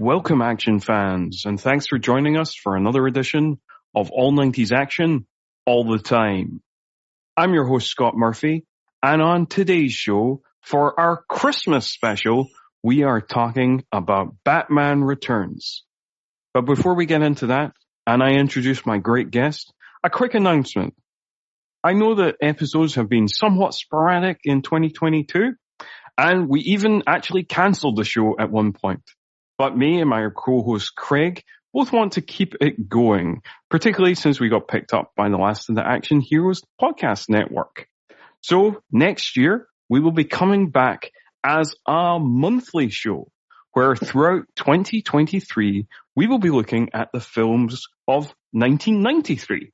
Welcome, action fans, and thanks for joining us for another edition of All 90s Action, All the Time. I'm your host, Scott Murphy, and on today's show, for our Christmas special, we are talking about Batman Returns. But before we get into that, and I introduce my great guest, a quick announcement. I know that episodes have been somewhat sporadic in 2022, and we even actually cancelled the show at one point. But me and my co-host Craig both want to keep it going, particularly since we got picked up by the Last of the Action Heroes podcast network. So next year, we will be coming back as a monthly show, where throughout 2023, we will be looking at the films of 1993.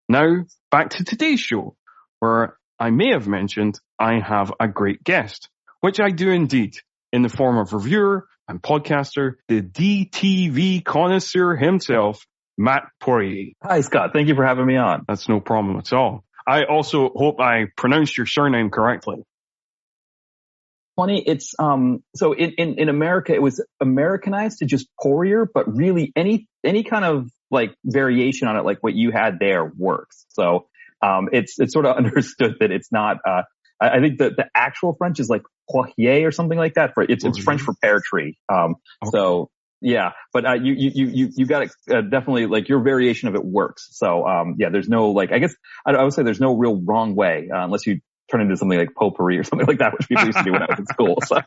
Now, back to today's show, where I may have mentioned I have a great guest, which I do indeed, in the form of reviewer and podcaster, the DTV connoisseur himself, Matt Poirier. Hi, Scott. Thank you for having me on. That's no problem at all. I also hope I pronounced your surname correctly. Funny, it's so in America it was Americanized to just Poirier, but really any kind of like variation on it, like what you had there, works. So it's sort of understood that it's not. I think that the actual French is like Poirier or something like that. It's French for pear tree. Okay. So yeah, but you got it definitely, like your variation of it works. So yeah, there's no, like, I guess I would say there's no real wrong way unless you turn into something like potpourri or something like that, which people used to do when I was in school. So.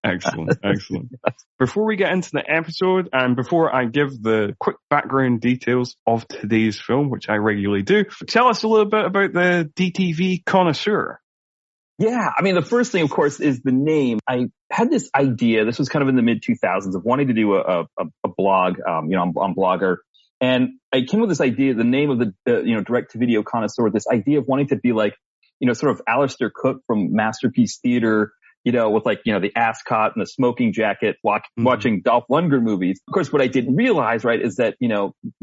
Excellent. Before we get into the episode, and before I give the quick background details of today's film, which I regularly do, tell us a little bit about the DTV Connoisseur. Yeah, I mean, the first thing, of course, is the name. I had this idea, this was kind of in the mid-2000s, of wanting to do a blog, I'm Blogger, and I came with this idea, the name of the direct-to-video Connoisseur, this idea of wanting to be like, sort of Alistair Cook from Masterpiece Theater, with like, the ascot and the smoking jacket, watching Dolph Lundgren movies. Of course, what I didn't realize, right, is that,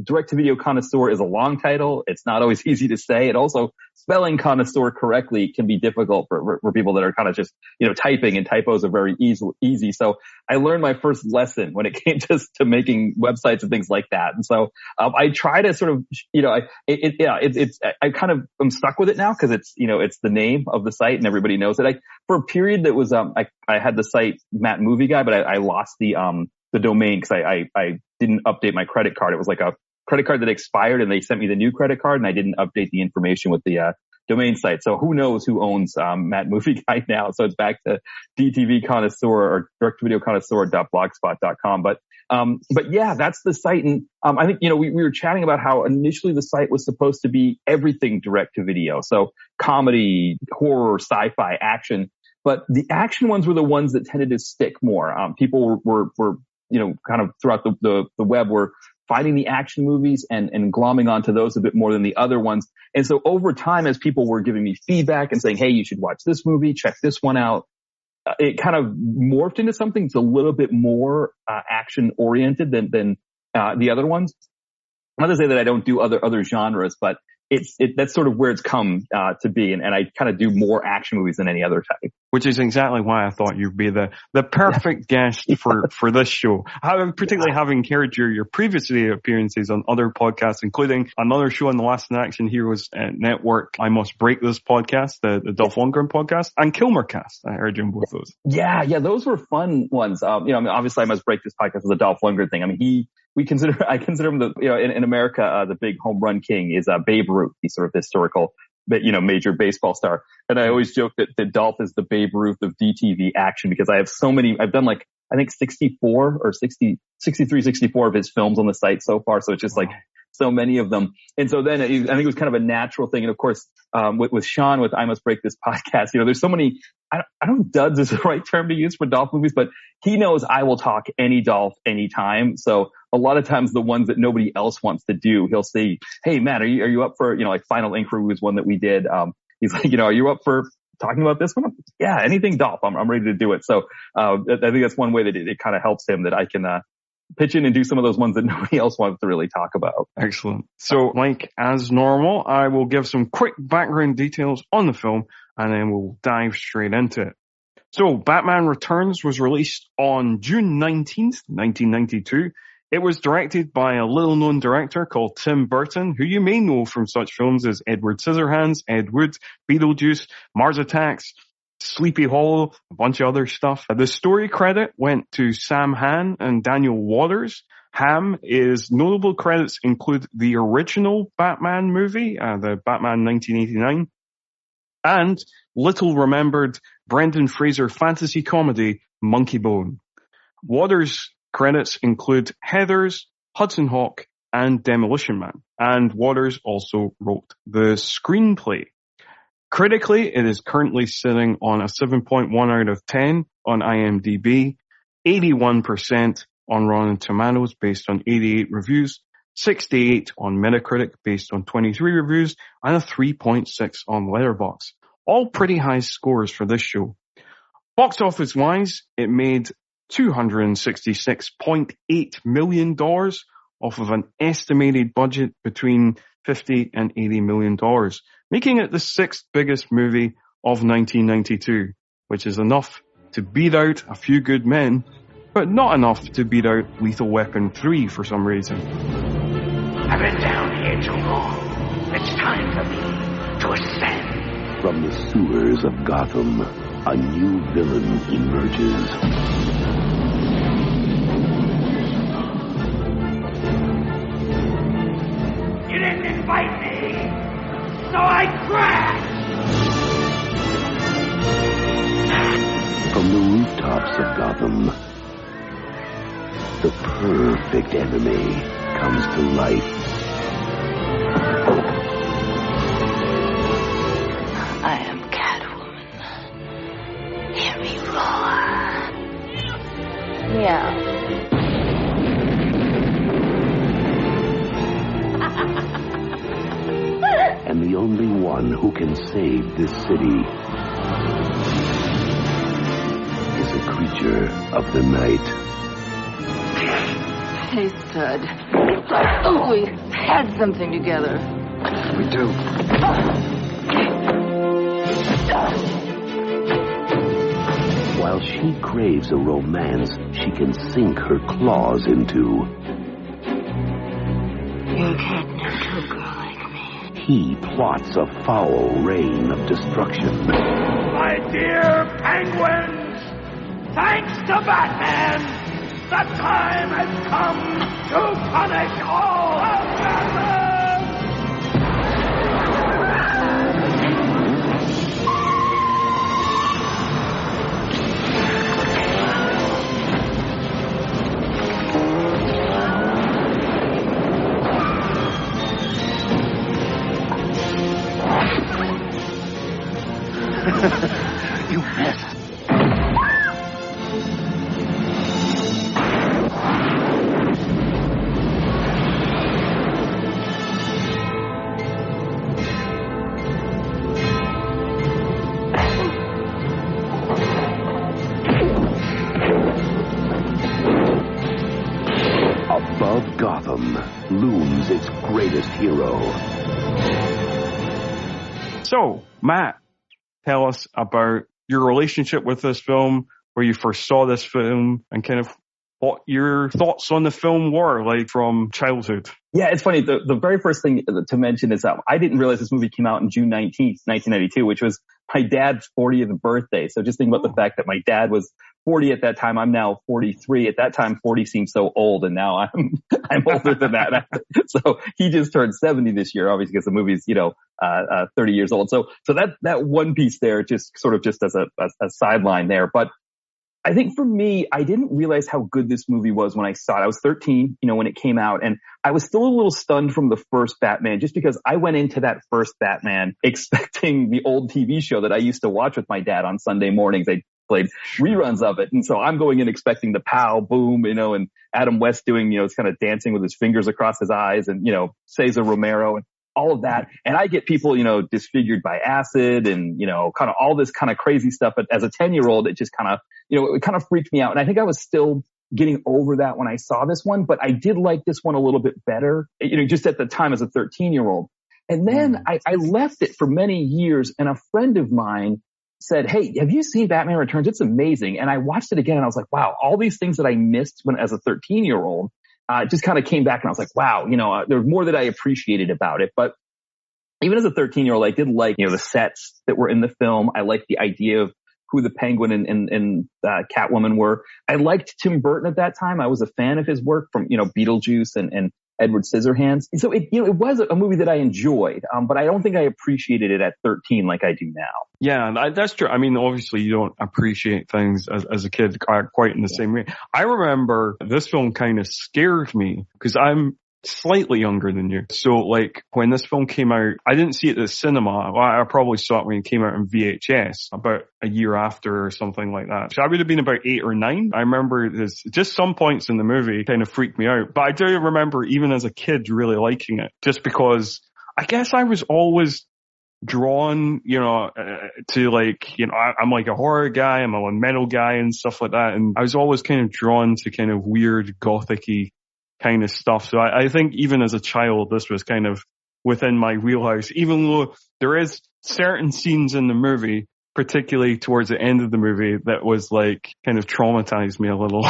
direct-to-video Connoisseur is a long title. It's not always easy to say. And also, spelling connoisseur correctly can be difficult for people that are kind of just, typing, and typos are very easy. So I learned my first lesson when it came to making websites and things like that. And so, I try to sort of, I kind of am stuck with it now because it's, it's the name of the site and everybody knows it. For a period that was, I had the site Matt Movie Guy, but I lost the domain because I didn't update my credit card. It was like a credit card that expired and they sent me the new credit card and I didn't update the information with the domain site. So who knows who owns Matt Movie Guy now. So it's back to DTV Connoisseur or directtovideoconnoisseur.blogspot.com. But yeah, that's the site. And I think, we were chatting about how initially the site was supposed to be everything direct to video. So comedy, horror, sci-fi, action. But the action ones were the ones that tended to stick more. People were kind of throughout the web were finding the action movies and glomming onto those a bit more than the other ones. And so over time, as people were giving me feedback and saying, hey, you should watch this movie, check this one out, it kind of morphed into something that's a little bit more action oriented than the other ones. I'm not to say that I don't do other genres, but that's sort of where it's come to be, and I kind of do more action movies than any other type. Which is exactly why I thought you'd be the perfect guest for this show. Particularly having heard your previous appearances on other podcasts, including another show on the Last of the Action Heroes network, I Must Break This podcast, the Dolph Lundgren podcast, and Kilmercast. I heard you on both those. Yeah, those were fun ones. Obviously I Must Break This podcast is a Dolph Lundgren thing. I mean, I consider him in America, the big home run king is Babe Ruth. He's sort of historical, major baseball star. And I always joke that Dolph is the Babe Ruth of DTV action because I have so many, I've done like, I think 64 or 63, 64 of his films on the site so far. So it's just like so many of them. And so then I think it was kind of a natural thing. And of course, with Sean, with I Must Break This podcast, there's so many, I don't know if duds is the right term to use for Dolph movies, but he knows I will talk any Dolph anytime. So a lot of times the ones that nobody else wants to do, he'll say, hey, Matt, are you up for, like Final Inquiry was one that we did. He's like, are you up for talking about this one? Yeah, anything Dolph. I'm ready to do it. So, I think that's one way that it kind of helps him that I can, pitch in and do some of those ones that nobody else wants to really talk about. Excellent. So, like as normal, I will give some quick background details on the film and then we'll dive straight into it. So Batman Returns was released on June 19th, 1992. It was directed by a little-known director called Tim Burton, who you may know from such films as Edward Scissorhands, Ed Wood, Beetlejuice, Mars Attacks, Sleepy Hollow, a bunch of other stuff. The story credit went to Sam Hann and Daniel Waters. His notable credits include the original Batman movie, the Batman 1989, and little remembered Brendan Fraser fantasy comedy, Monkey Bone. Waters' credits include Heathers, Hudson Hawk, and Demolition Man. And Waters also wrote the screenplay. Critically, it is currently sitting on a 7.1 out of 10 on IMDb, 81% on Rotten Tomatoes based on 88 reviews, 68 on Metacritic based on 23 reviews, and a 3.6 on Letterboxd. All pretty high scores for this show. Box office wise, it made $266.8 million off of an estimated budget between $50 and $80 million, making it the sixth biggest movie of 1992, which is enough to beat out A Few Good Men, but not enough to beat out Lethal Weapon 3 for some reason. I've been down here too long. It's time for me to ascend. From the sewers of Gotham, a new villain emerges. You didn't invite me, so I crashed! From the rooftops of Gotham, the perfect enemy comes to life. I am Catwoman. Hear me roar. Yeah. And the only one who can save this city is a creature of the night. Hey, stud. Oh, we had something together. We do. While she craves a romance she can sink her claws into, You can't know to a girl like me. he plots a foul reign of destruction. My dear penguins, thanks to Batman, the time has come to punish all of Batman! You missed. Above Gotham looms its greatest hero. So, Matt, tell us about your relationship with this film, where you first saw this film, and kind of what your thoughts on the film were, like, from childhood. Yeah, it's funny. The very first thing to mention is that I didn't realize this movie came out on June 19th, 1992, which was my dad's 40th birthday. So just think about the fact that my dad was 40 at that time. I'm now 43. At that time, 40 seemed so old, and now I'm older than that. So he just turned 70 this year, obviously, because the movie's 30 years old. So that one piece there, just as a sideline there, but. I think for me, I didn't realize how good this movie was when I saw it. I was 13, when it came out, and I was still a little stunned from the first Batman, just because I went into that first Batman expecting the old TV show that I used to watch with my dad on Sunday mornings. They played reruns of it. And so I'm going in expecting the pow, boom, and Adam West doing, kind of dancing with his fingers across his eyes, and, Cesar Romero and all of that. And I get people, disfigured by acid and, kind of all this kind of crazy stuff. But as a 10-year-old, it just kind of, it kind of freaked me out. And I think I was still getting over that when I saw this one, but I did like this one a little bit better, just at the time as a 13-year-old. And then I left it for many years, and a friend of mine said, "Hey, have you seen Batman Returns? It's amazing." And I watched it again and I was like, wow, all these things that I missed when as a 13-year-old, just kind of came back and I was like, wow, there was more that I appreciated about it. But even as a 13-year-old, I did like, the sets that were in the film. I liked the idea of who the Penguin and Catwoman were. I liked Tim Burton at that time. I was a fan of his work from, Beetlejuice and Edward Scissorhands. So it was a movie that I enjoyed, but I don't think I appreciated it at 13 like I do now. Yeah, that's true. I mean, obviously you don't appreciate things as a kid quite in the same way. I remember this film kind of scared me because I'm slightly younger than you. So like when this film came out, I didn't see it at the cinema. Well, I probably saw it when it came out on VHS about a year after or something like that. So I would have been about 8 or 9. I remember this, just some points in the movie kind of freaked me out. But I do remember even as a kid really liking it just because I guess I was always drawn, to like, I'm like a horror guy, I'm a metal guy and stuff like that. And I was always kind of drawn to kind of weird gothic-y kind of stuff. So I think even as a child, this was kind of within my wheelhouse, even though there is certain scenes in the movie, particularly towards the end of the movie, that was like kind of traumatized me a little.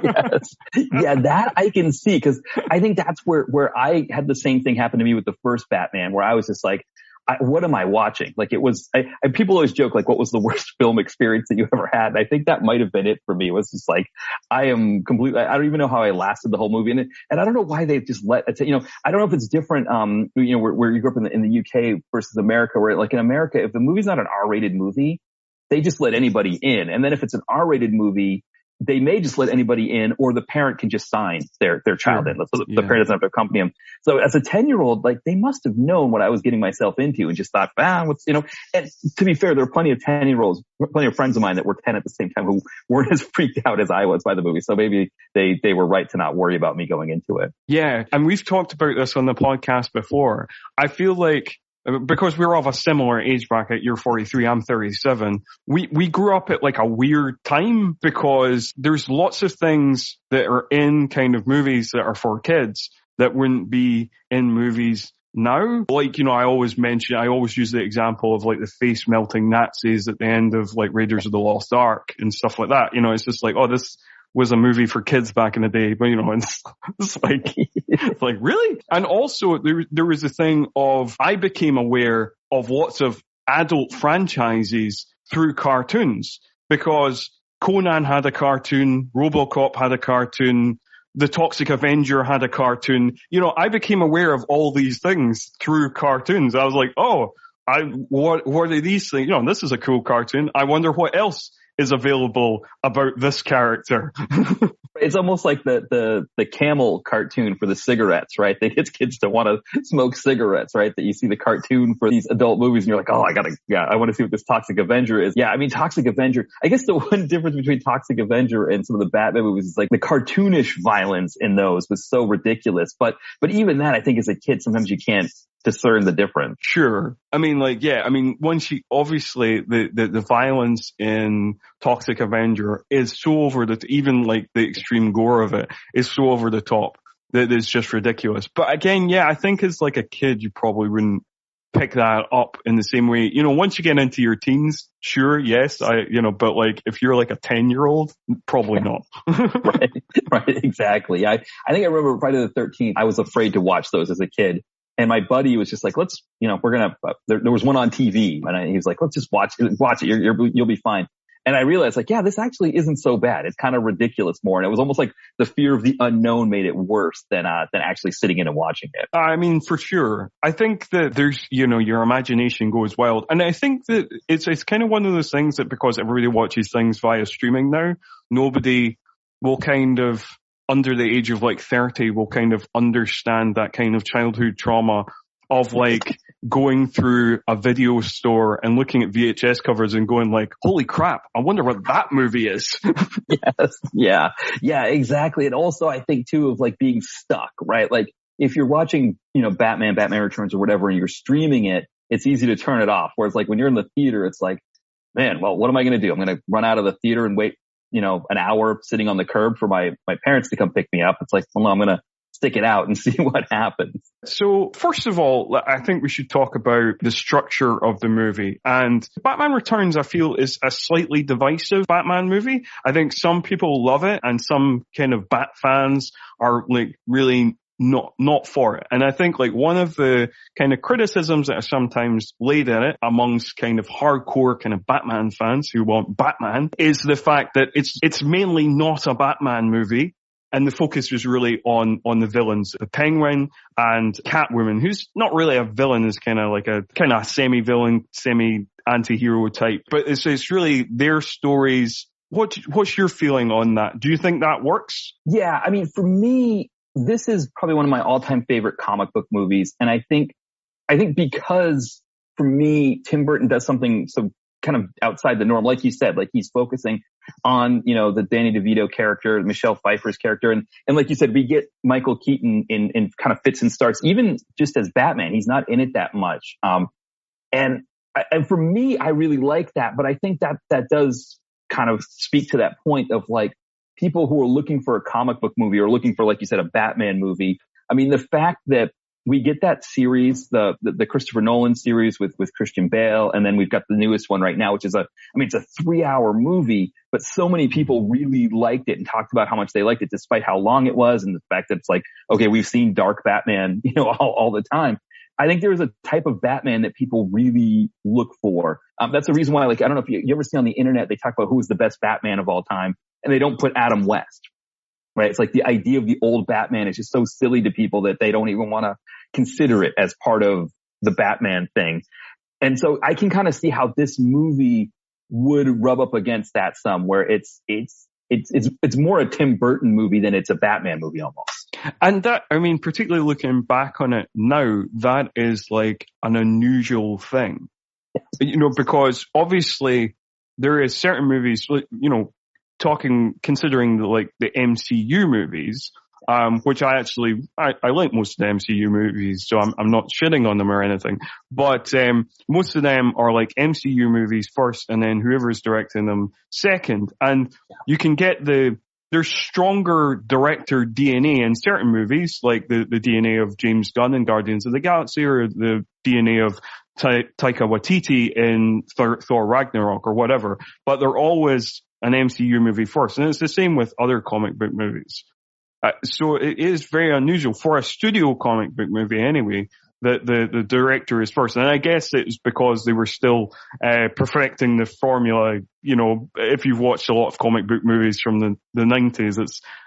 Yes. Yeah, that I can see, because I think that's where I had the same thing happen to me with the first Batman, where I was just like, what am I watching? Like it was, people always joke like, what was the worst film experience that you ever had? And I think that might have been it for me. It was just like, I don't even know how I lasted the whole movie. And I don't know why they've just I don't know if it's different, where you grew up in the UK versus America, where like in America, if the movie's not an R-rated movie, they just let anybody in. And then if it's an R-rated movie, they may just let anybody in, or the parent can just sign their child in. So the parent doesn't have to accompany them. So as a 10-year-old, like they must have known what I was getting myself into and just thought, and to be fair, there are plenty of 10-year-olds, plenty of friends of mine that were 10 at the same time who weren't as freaked out as I was by the movie. So maybe they were right to not worry about me going into it. Yeah. And we've talked about this on the podcast before. I feel like, because we're of a similar age bracket, you're 43, I'm 37, we grew up at like a weird time because there's lots of things that are in kind of movies that are for kids that wouldn't be in movies now. Like, I always use the example of like the face melting Nazis at the end of like Raiders of the Lost Ark and stuff like that. It's just like, oh, this was a movie for kids back in the day, but it's like really? And also there was a thing of, I became aware of lots of adult franchises through cartoons, because Conan had a cartoon, RoboCop had a cartoon, The Toxic Avenger had a cartoon. I became aware of all these things through cartoons. I was like, oh, what are these things? This is a cool cartoon. I wonder what else is available about this character. It's almost like the Camel cartoon for the cigarettes, right? That gets kids to want to smoke cigarettes, right? That you see the cartoon for these adult movies and you're like, oh, I want to see what this Toxic Avenger is. Yeah, I mean, Toxic Avenger, I guess the one difference between Toxic Avenger and some of the Batman movies is like the cartoonish violence in those was so ridiculous. But even that, I think as a kid, sometimes you can't discern the difference. Sure. I mean, once you, obviously the violence in Toxic Avenger is so over even like the extreme gore of it is so over the top that it's just ridiculous. But again, yeah, I think as like a kid, you probably wouldn't pick that up in the same way. Once you get into your teens, sure, yes, but like if you're like a 10-year-old, probably not. Right, exactly. I think I remember Friday the 13th, I was afraid to watch those as a kid. And my buddy was just like, let's, there was one on TV and he was like, let's just watch it. You'll be fine. And I realized like, yeah, this actually isn't so bad. It's kind of ridiculous more. And it was almost like the fear of the unknown made it worse than actually sitting in and watching it. I mean, for sure. I think that there's, your imagination goes wild. And I think that it's kind of one of those things that because everybody watches things via streaming now, nobody will kind of, under the age of like 30, will kind of understand that kind of childhood trauma of like going through a video store and looking at VHS covers and going like, holy crap, I wonder what that movie is. Yes. Yeah, exactly. And also I think too of like being stuck, right? Like if you're watching, Batman Returns or whatever, and you're streaming it, it's easy to turn it off. Whereas like when you're in the theater, it's like, man, well, what am I going to do? I'm going to run out of the theater and wait, an hour sitting on the curb for my parents to come pick me up. It's like, well, no, I'm going to stick it out and see what happens. So first of all, I think we should talk about the structure of the movie. And Batman Returns, I feel, is a slightly divisive Batman movie. I think some people love it and some kind of Bat fans are like really not for it. And I think like one of the kind of criticisms that are sometimes laid at it amongst kind of hardcore kind of Batman fans who want Batman is the fact that it's mainly not a Batman movie. And the focus was really on the villains, the Penguin and Catwoman, who's not really a villain, is kind of like a kind of semi-villain, semi-anti-hero type. But it's really their stories. What's your feeling on that? Do you think that works? Yeah, I mean, for me, this is probably one of my all-time favorite comic book movies. And I think because for me, Tim Burton does something so kind of outside the norm. Like you said, like he's focusing on, you know, the Danny DeVito character, Michelle Pfeiffer's character. And like you said, we get Michael Keaton in kind of fits and starts, even just as Batman. He's not in it that much. And for me, I really like that. But I think that does kind of speak to that point of like people who are looking for a comic book movie or looking for, like you said, a Batman movie. I mean, the fact that we get that series, the Christopher Nolan series with Christian Bale, and then we've got the newest one right now, which is it's a 3-hour movie, but so many people really liked it and talked about how much they liked it despite how long it was and the fact that it's like, okay, we've seen dark Batman, you know, all the time. I think there's a type of Batman that people really look for. That's the reason why, like, I don't know if you ever see on the internet, they talk about who's the best Batman of all time, and they don't put Adam West. Right? It's like the idea of the old Batman is just so silly to people that they don't even want to consider it as part of the Batman thing. And so I can kind of see how this movie would rub up against that some, where it's more a Tim Burton movie than it's a Batman movie almost. And that, I mean, particularly looking back on it now, that is like an unusual thing, you know, because obviously there is certain movies, you know, considering the MCU movies, which I like most of the MCU movies, so I'm not shitting on them or anything, but most of them are like MCU movies first and then whoever's directing them second. And you can get there's stronger director DNA in certain movies, like the DNA of James Gunn in Guardians of the Galaxy, or the DNA of Taika Waititi in Thor Ragnarok or whatever, but they're always an MCU movie first. And it's the same with other comic book movies. So it is very unusual for a studio comic book movie anyway, that the director is first. And I guess it's because they were still perfecting the formula. You know, if you've watched a lot of comic book movies from the 90s,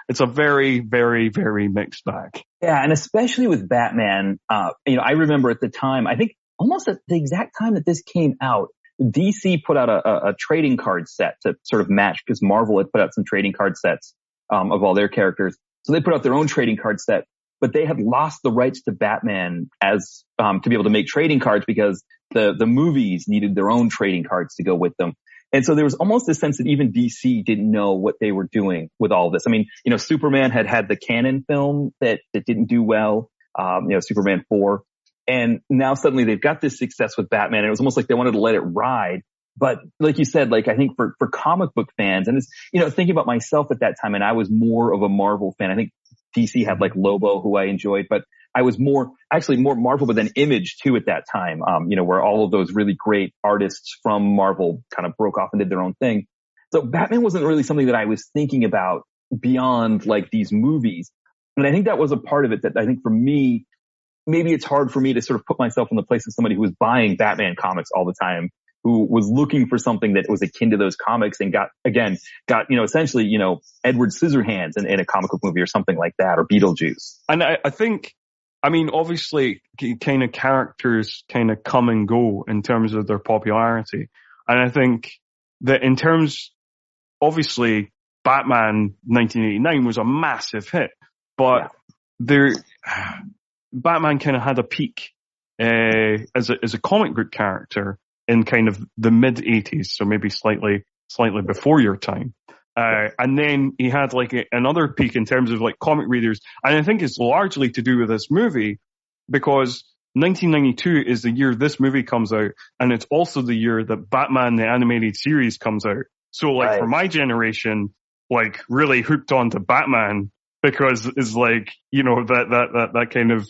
it's a very, very, very mixed bag. Yeah, and especially with Batman, you know, I remember at the time, I think almost at the exact time that this came out, DC put out a trading card set to sort of match, because Marvel had put out some trading card sets of all their characters. So they put out their own trading card set, but they had lost the rights to Batman as to be able to make trading cards, because the movies needed their own trading cards to go with them. And so there was almost a sense that even DC didn't know what they were doing with all this. I mean, you know, Superman had the canon film that didn't do well, you know, Superman 4. And now suddenly they've got this success with Batman. And it was almost like they wanted to let it ride. But like you said, like I think for comic book fans, and it's, you know, thinking about myself at that time, and I was more of a Marvel fan. I think DC had like Lobo, who I enjoyed, but I was more Marvel, but then Image too at that time, you know, where all of those really great artists from Marvel kind of broke off and did their own thing. So Batman wasn't really something that I was thinking about beyond like these movies. And I think that was a part of it that I think for me, maybe it's hard for me to sort of put myself in the place of somebody who was buying Batman comics all the time, who was looking for something that was akin to those comics and got, you know, essentially, you know, Edward Scissorhands in a comic book movie or something like that, or Beetlejuice. And I think, I mean, obviously kind of characters kind of come and go in terms of their popularity. And I think that in terms, obviously Batman 1989 was a massive hit, but Batman kind of had a peak as a comic book character in kind of the mid 80s, so maybe slightly before your time. And then he had like another peak in terms of like comic readers, and I think it's largely to do with this movie, because 1992 is the year this movie comes out, and it's also the year that Batman the Animated Series comes out. So like for my generation, like really hooked on to Batman because it's like, you know, that kind of,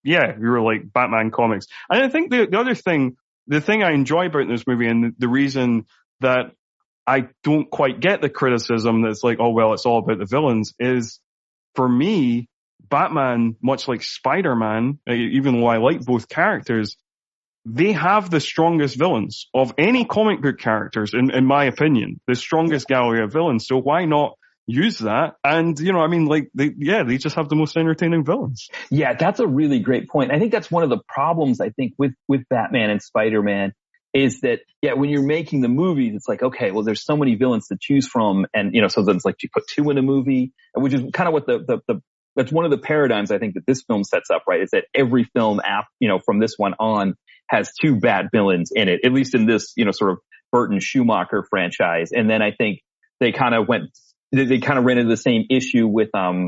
we were like Batman comics. And I think the thing I enjoy about this movie, and the reason that I don't quite get the criticism that's like, oh, well, it's all about the villains, is for me, Batman, much like Spider-Man, even though I like both characters, they have the strongest villains of any comic book characters, in my opinion, the strongest gallery of villains. So why not use that? And, you know, I mean, like, they just have the most entertaining villains. Yeah, that's a really great point. I think that's one of the problems, I think, with Batman and Spider-Man is that, when you're making the movies, it's like, okay, well, there's so many villains to choose from. And, you know, so then it's like you put two in a movie, which is kind of what that's one of the paradigms I think that this film sets up, right? Is that every film, from this one on, has two bad villains in it, at least in this, you know, sort of Burton Schumacher franchise. And then I think they kind of ran into the same issue with, I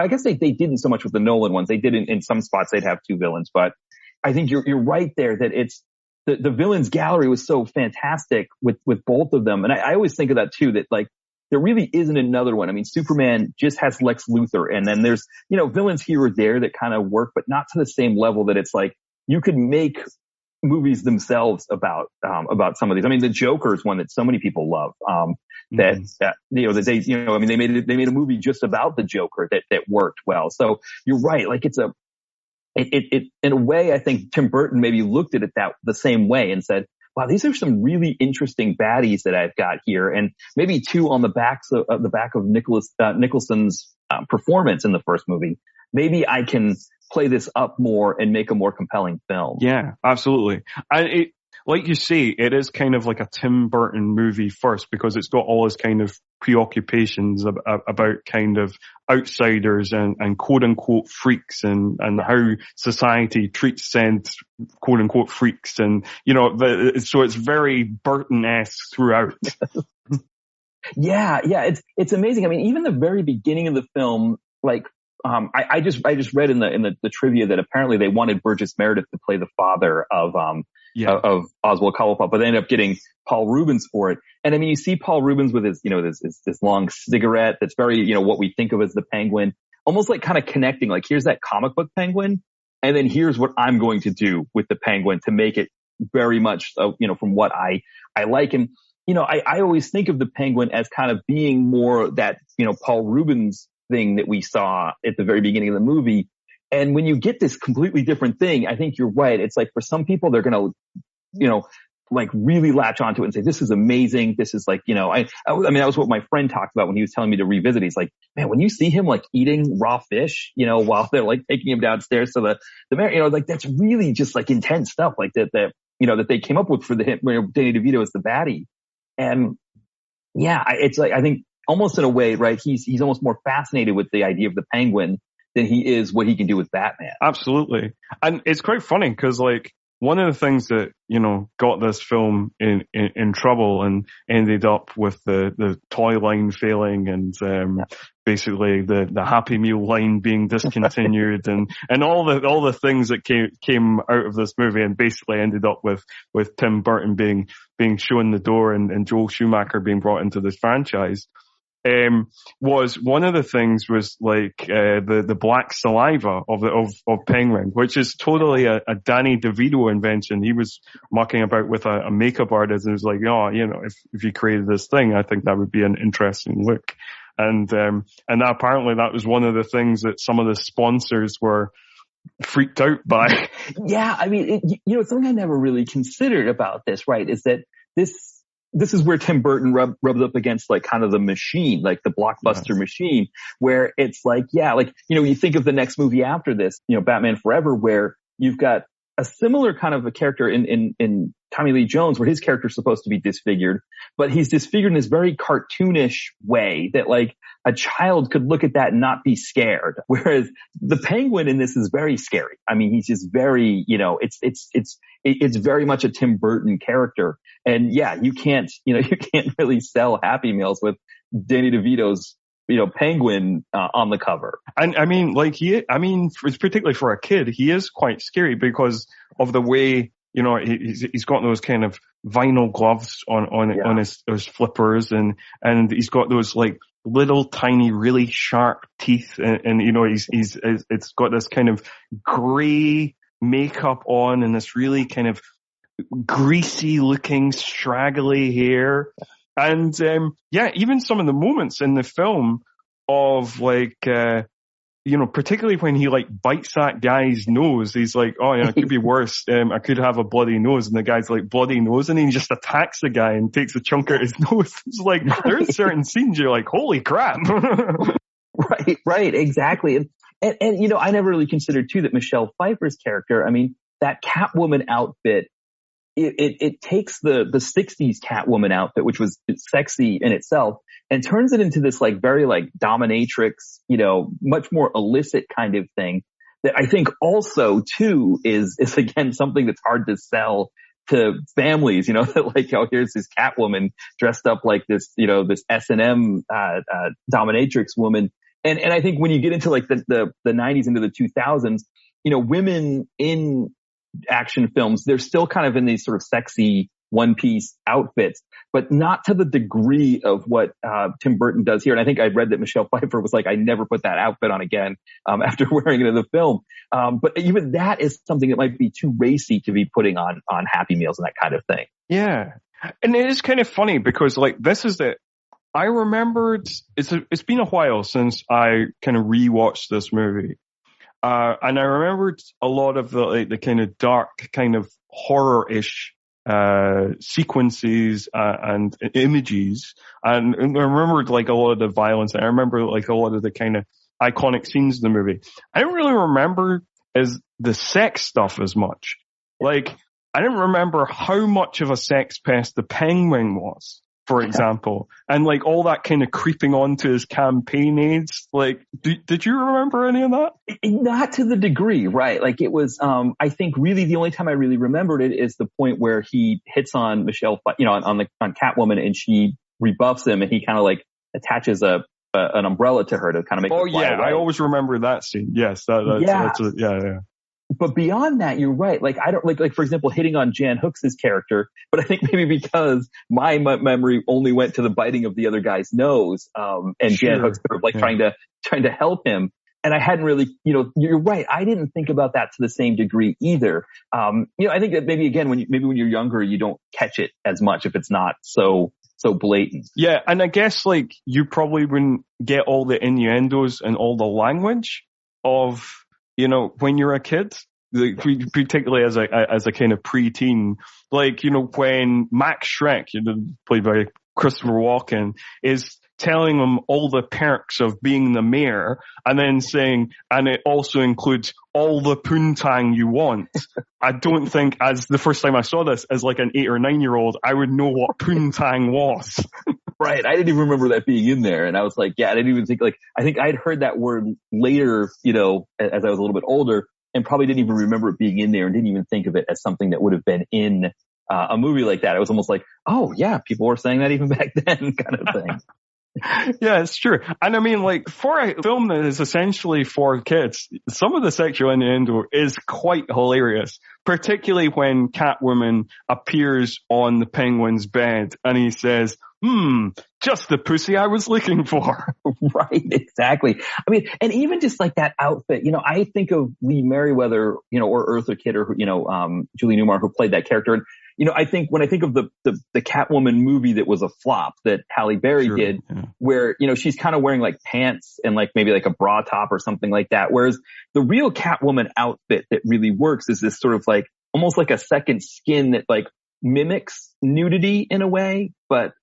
guess they didn't so much with the Nolan ones. They did in some spots they'd have two villains, but I think you're right there that it's the villains gallery was so fantastic with both of them. And I always think of that too, that like, there really isn't another one. I mean, Superman just has Lex Luthor, and then there's, you know, villains here or there that kind of work, but not to the same level that it's like, you could make movies themselves about some of these. I mean, the Joker is one that so many people love. They made a movie just about the Joker that worked well. So you're right. Like it in a way, I think Tim Burton maybe looked at it the same way and said, wow, these are some really interesting baddies that I've got here. And maybe two on the back of Nicholson's performance in the first movie. Maybe I can play this up more and make a more compelling film. Yeah, absolutely. And like you say, it is kind of like a Tim Burton movie first, because it's got all his kind of preoccupations about kind of outsiders and quote unquote freaks and how society treats said quote unquote freaks. And, you know, so it's very Burton-esque throughout. Yeah. It's amazing. I mean, even the very beginning of the film, like, I just read in the trivia that apparently they wanted Burgess Meredith to play the father of Oswald Cobblepot, but they ended up getting Paul Rubens for it. And I mean, you see Paul Rubens with his, you know, this long cigarette that's very, you know, what we think of as the Penguin, almost like kind of connecting, like here's that comic book Penguin, and then here's what I'm going to do with the Penguin to make it very much, you know, from what I like. And, you know, I always think of the Penguin as kind of being more that, you know, Paul Rubens thing that we saw at the very beginning of the movie. And when you get this completely different thing, I think you're right. It's like for some people, they're going to, you know, like really latch onto it and say, this is amazing. This is like, you know, I mean, that was what my friend talked about when he was telling me to revisit. He's like, man, when you see him like eating raw fish, you know, while they're like taking him downstairs to the mayor, you know, like that's really just like intense stuff like that, you know, that they came up with for Danny DeVito as the baddie. And yeah, it's like, I think almost in a way, right, he's almost more fascinated with the idea of the Penguin than he is what he can do with Batman. Absolutely. And it's quite funny because, like, one of the things that, you know, got this film in trouble and ended up with the toy line failing and basically the Happy Meal line being discontinued and all the things that came out of this movie and basically ended up with Tim Burton being shown the door and Joel Schumacher being brought into this franchise. Was one of the things was like the black saliva of Penguin, which is totally a Danny DeVito invention. He was mucking about with a makeup artist and was like, oh, you know, if you created this thing, I think that would be an interesting look. And apparently that was one of the things that some of the sponsors were freaked out by. Yeah, I mean, you know, something I never really considered about this, right, is that this is where Tim Burton rubs up against like kind of the machine, like the blockbuster machine, where it's like, yeah, like, you know, you think of the next movie after this, you know, Batman Forever, where you've got a similar kind of a character in Tommy Lee Jones, where his character is supposed to be disfigured, but he's disfigured in this very cartoonish way that like a child could look at that and not be scared. Whereas the Penguin in this is very scary. I mean, he's just very, you know, it's very much a Tim Burton character. And yeah, you can't really sell Happy Meals with Danny DeVito's, you know, Penguin on the cover. And I mean, like particularly for a kid, he is quite scary because of the way, you know, he's got those kind of vinyl gloves on his flippers and he's got those like little tiny, really sharp teeth, and you know, it's got this kind of grey makeup on and this really kind of greasy looking, straggly hair. And, even some of the moments in the film of like, particularly when he like bites that guy's nose, he's like, oh, it could be worse. I could have a bloody nose. And the guy's like, bloody nose. And he just attacks the guy and takes a chunk out his nose. It's like, there's certain scenes you're like, holy crap. Right, exactly. And, I never really considered too that Michelle Pfeiffer's character, I mean, that Catwoman outfit, it takes the 60s Catwoman outfit, which was sexy in itself, and turns it into this like very like dominatrix, much more illicit kind of thing that I think also too is again something that's hard to sell to families, that like, oh, here's this Catwoman dressed up like this, this S&M dominatrix woman. And I think when you get into like the 90s into the 2000s, women in action films, they're still kind of in these sort of sexy one-piece outfits, but not to the degree of what Tim Burton does here. And I think I read that Michelle Pfeiffer was like, I never put that outfit on again after wearing it in the film. But even that is something that might be too racy to be putting on Happy Meals and that kind of thing. Yeah. And it is kind of funny because like this is I remembered, it's been a while since I kind of rewatched this movie. And I remembered a lot of the kind of dark, kind of horror-ish, sequences, and images. And I remembered like a lot of the violence. I remember like a lot of the kind of iconic scenes in the movie. I don't really remember the sex stuff as much. Like, I didn't remember how much of a sex pest the Penguin was, for example, and like all that kind of creeping onto his campaign aides. Like, did you remember any of that? Not to the degree, right? Like it was, I think really the only time I really remembered it is the point where he hits on Michelle, on Catwoman, and she rebuffs him, and he kind of like attaches an umbrella to her to kind of make. Oh her fly yeah, away. I always remember that scene. Yes, yeah. But beyond that, you're right. Like, I don't like, for example, hitting on Jan Hooks' character, but I think maybe because my memory only went to the biting of the other guy's nose, and sure. Jan Hooks sort of like trying to help him. And I hadn't really, you're right. I didn't think about that to the same degree either. I think that maybe again, when you're younger, you don't catch it as much if it's not so blatant. Yeah. And I guess like you probably wouldn't get all the innuendos and all the language of, when you're a kid, particularly as a kind of preteen, like, when Max Schreck, played by Christopher Walken, is telling him all the perks of being the mayor and then saying, and it also includes all the poontang you want. I don't think as the first time I saw this as like an 8 or 9 year old, I would know what poontang was. Right. I didn't even remember that being in there. And I was like, yeah, I didn't even think I think I'd heard that word later, as I was a little bit older, and probably didn't even remember it being in there and didn't even think of it as something that would have been in a movie like that. It was almost like, oh yeah, people were saying that even back then kind of thing. Yeah, it's true. And I mean, like, for a film that is essentially for kids, some of the sexual innuendo is quite hilarious, particularly when Catwoman appears on the Penguin's bed and he says, just the pussy I was looking for. Right, exactly. I mean, and even just like that outfit, I think of Lee Merriweather, or Eartha Kitt, or, Julie Newmar, who played that character. And, I think when I think of the Catwoman movie that was a flop that Halle Berry did, where, she's kind of wearing like pants and like maybe like a bra top or something like that. Whereas the real Catwoman outfit that really works is this sort of like almost like a second skin that like mimics nudity in a way, but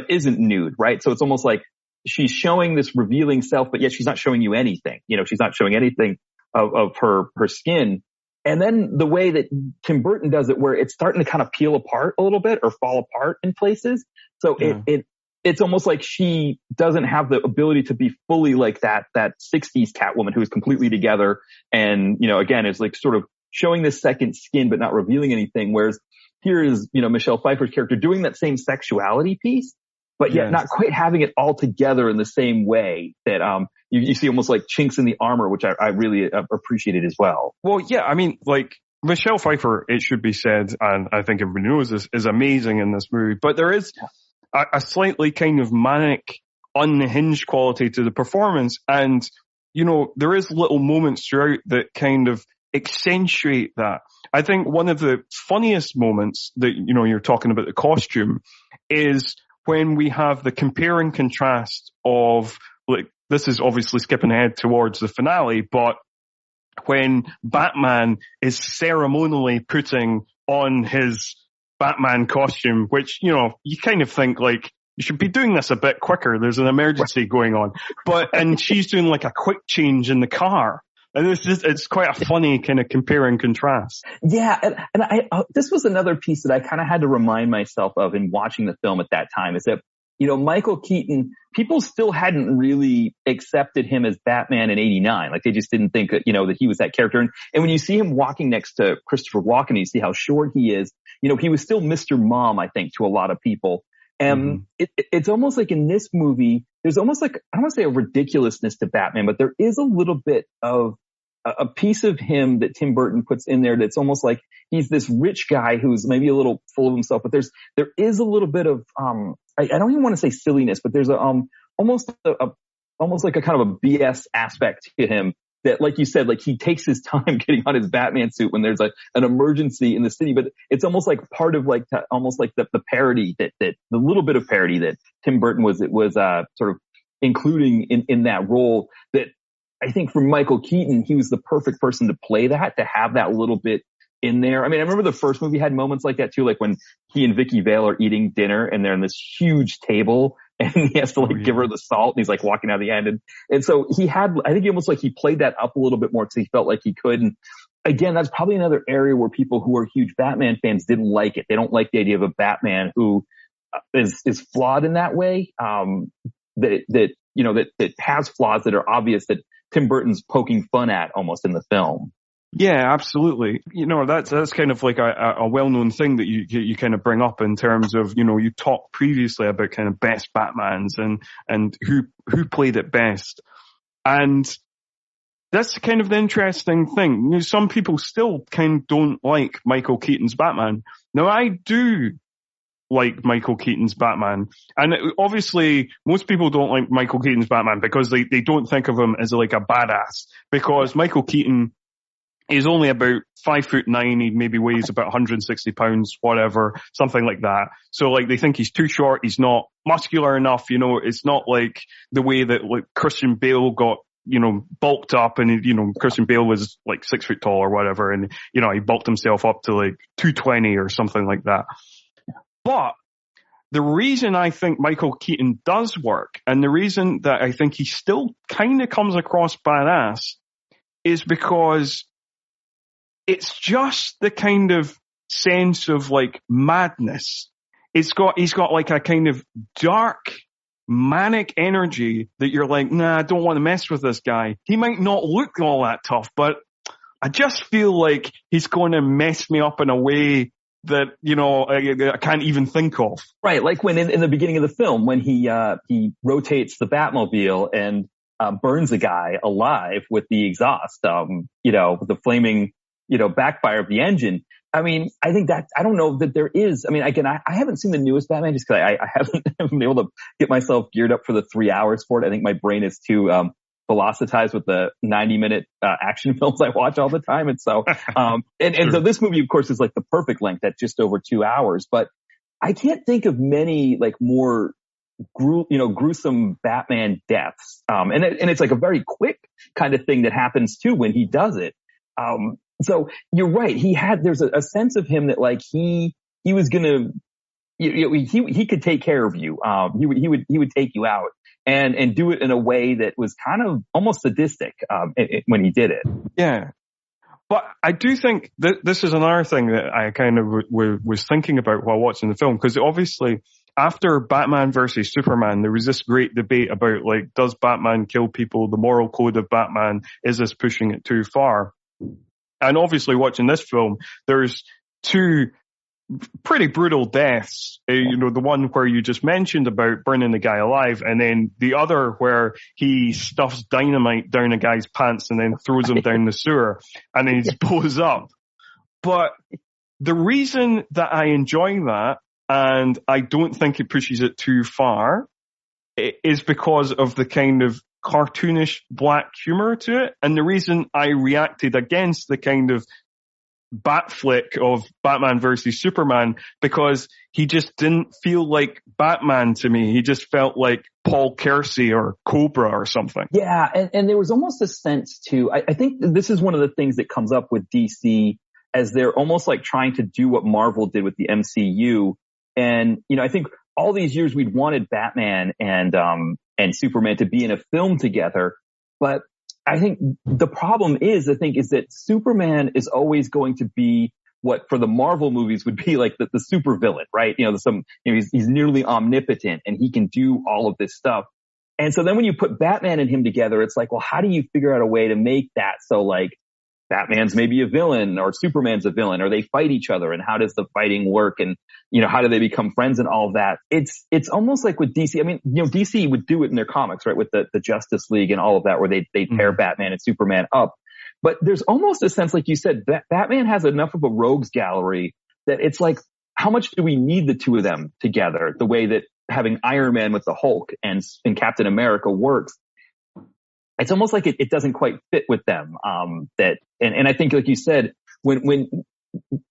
isn't nude, right? So it's almost like she's showing this revealing self, but yet she's not showing you anything. She's not showing anything of her skin. And then the way that Tim Burton does it, where it's starting to kind of peel apart a little bit or fall apart in places. So it's almost like she doesn't have the ability to be fully like that 60s Catwoman who is completely together. And, again, is like sort of showing this second skin, but not revealing anything. Whereas here is, Michelle Pfeiffer's character doing that same sexuality piece, but yet not quite having it all together in the same way that, you see almost like chinks in the armor, which I really appreciated as well. Well, yeah, I mean, like, Michelle Pfeiffer, it should be said, and I think everybody knows this, is amazing in this movie, but there is a slightly kind of manic unhinged quality to the performance. And, there is little moments throughout that kind of accentuate that. I think one of the funniest moments that, you're talking about the costume is when we have the compare and contrast of, like, this is obviously skipping ahead towards the finale, but when Batman is ceremonially putting on his Batman costume, which, you kind of think like, you should be doing this a bit quicker. There's an emergency going on. And she's doing like a quick change in the car. And it's quite a funny kind of compare and contrast. Yeah. And this was another piece that I kind of had to remind myself of in watching the film at that time, is that, Michael Keaton, people still hadn't really accepted him as Batman in '89. Like, they just didn't think that, that he was that character. And when you see him walking next to Christopher Walken, you see how short he is. He was still Mr. Mom, I think, to a lot of people. And it's almost like in this movie, there's almost like, I don't want to say a ridiculousness to Batman, but there is a little bit of a piece of him that Tim Burton puts in there that's almost like he's this rich guy who's maybe a little full of himself, but there is a little bit of, I don't even want to say silliness, but there's almost like a kind of a BS aspect to him that, like you said, like he takes his time getting on his Batman suit when there's an emergency in the city, but it's almost like part of like, almost like the parody that the little bit of parody that Tim Burton was sort of including in that role, that I think for Michael Keaton, he was the perfect person to play that, to have that little bit in there. I mean, I remember the first movie had moments like that too, like when he and Vicky Vale are eating dinner and they're in this huge table and he has to give her the salt and he's like walking out the end. And so I think he almost like he played that up a little bit more because he felt like he could. And again, that's probably another area where people who are huge Batman fans didn't like it. They don't like the idea of a Batman who is flawed in that way. That has flaws that are obvious, that Tim Burton's poking fun at almost in the film. Yeah, absolutely. That's kind of like a well-known thing that you kind of bring up in terms of, you talked previously about kind of best Batmans and who played it best. And that's kind of the interesting thing. Some people still kind of don't like Michael Keaton's Batman. Now, I do like Michael Keaton's Batman. And obviously, most people don't like Michael Keaton's Batman because they don't think of him as like a badass. Because Michael Keaton is only about 5'9". He maybe weighs about 160 pounds, whatever, something like that. So like they think he's too short. He's not muscular enough. It's not like the way that like Christian Bale got, bulked up, and, Christian Bale was like 6 foot tall or whatever. And, he bulked himself up to like 220 or something like that. But the reason I think Michael Keaton does work, and the reason that I think he still kind of comes across badass, is because it's just the kind of sense of like madness. He's got like a kind of dark, manic energy that you're like, nah, I don't want to mess with this guy. He might not look all that tough, but I just feel like he's going to mess me up in a way that, I can't even think of. Right. Like when in the beginning of the film, when he rotates the Batmobile and burns a guy alive with the exhaust, with the flaming, backfire of the engine. I mean, I think that, I don't know that there is, I mean, again, I haven't seen the newest Batman just because I haven't been able to get myself geared up for the 3 hours for it. I think my brain is too, velocitized with the 90-minute action films I watch all the time. And so, so this movie, of course, is like the perfect length at just over 2 hours, but I can't think of many like more gruesome Batman deaths. And it's like a very quick kind of thing that happens too when he does it. So you're right. There's a sense of him that like he was gonna, he could take care of you. He would take you out and do it in a way that was kind of almost sadistic, when he did it. Yeah. But I do think that this is another thing that I kind of was thinking about while watching the film, because obviously after Batman versus Superman, there was this great debate about like, does Batman kill people? The moral code of Batman, is this pushing it too far? And obviously watching this film, there's two pretty brutal deaths. The one where you just mentioned about burning the guy alive, and then the other where he stuffs dynamite down a guy's pants and then throws him down the sewer and then he blows up. But the reason that I enjoy that, and I don't think it pushes it too far, is because of the kind of cartoonish black humor to it. And the reason I reacted against the kind of bat flick of Batman versus Superman, because he just didn't feel like Batman to me. He just felt like Paul Kersey or Cobra or something. Yeah, and there was almost a sense too. I think this is one of the things that comes up with DC, as they're almost like trying to do what Marvel did with the MCU. And, I think all these years we'd wanted Batman and Superman to be in a film together. But I think the problem is that Superman is always going to be what for the Marvel movies would be like the super villain, right? He's nearly omnipotent and he can do all of this stuff. And so then when you put Batman and him together, it's like, well, how do you figure out a way to make that so like Batman's maybe a villain or Superman's a villain, or they fight each other, and how does the fighting work, and how do they become friends and all of that? It's almost like with DC. I mean, DC would do it in their comics, right, with the Justice League and all of that, where they pair Batman and Superman up. But there's almost a sense, like you said, that Batman has enough of a rogues gallery that it's like, how much do we need the two of them together? The way that having Iron Man with the Hulk and Captain America works. It's almost like it doesn't quite fit with them. And I think, like you said, when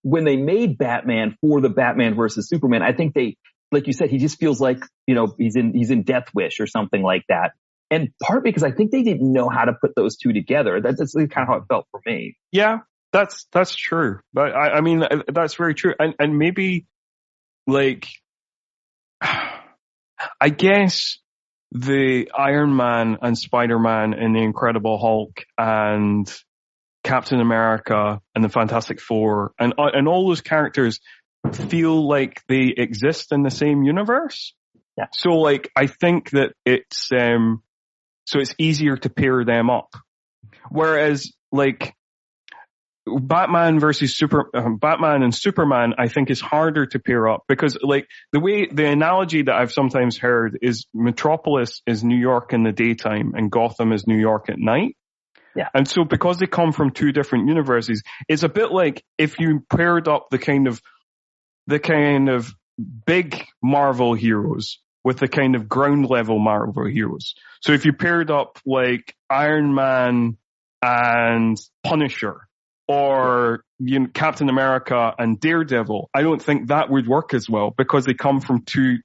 they made Batman for the Batman versus Superman, I think they, like you said, he just feels like, he's in Death Wish or something like that. And part because I think they didn't know how to put those two together. That's kind of how it felt for me. Yeah, that's true. But I mean, that's very true. And maybe like, I guess the Iron Man and Spider-Man and the Incredible Hulk and Captain America and the Fantastic Four and all those characters feel like they exist in the same universe. Yeah. So like, I think that it's easier to pair them up. Whereas like Batman and Superman, I think is harder to pair up because like the analogy that I've sometimes heard is Metropolis is New York in the daytime and Gotham is New York at night. Yeah. And so because they come from two different universes, it's a bit like if you paired up the kind of big Marvel heroes with the kind of ground level Marvel heroes. So if you paired up like Iron Man and Punisher, or Captain America and Daredevil, I don't think that would work as well because they come from kind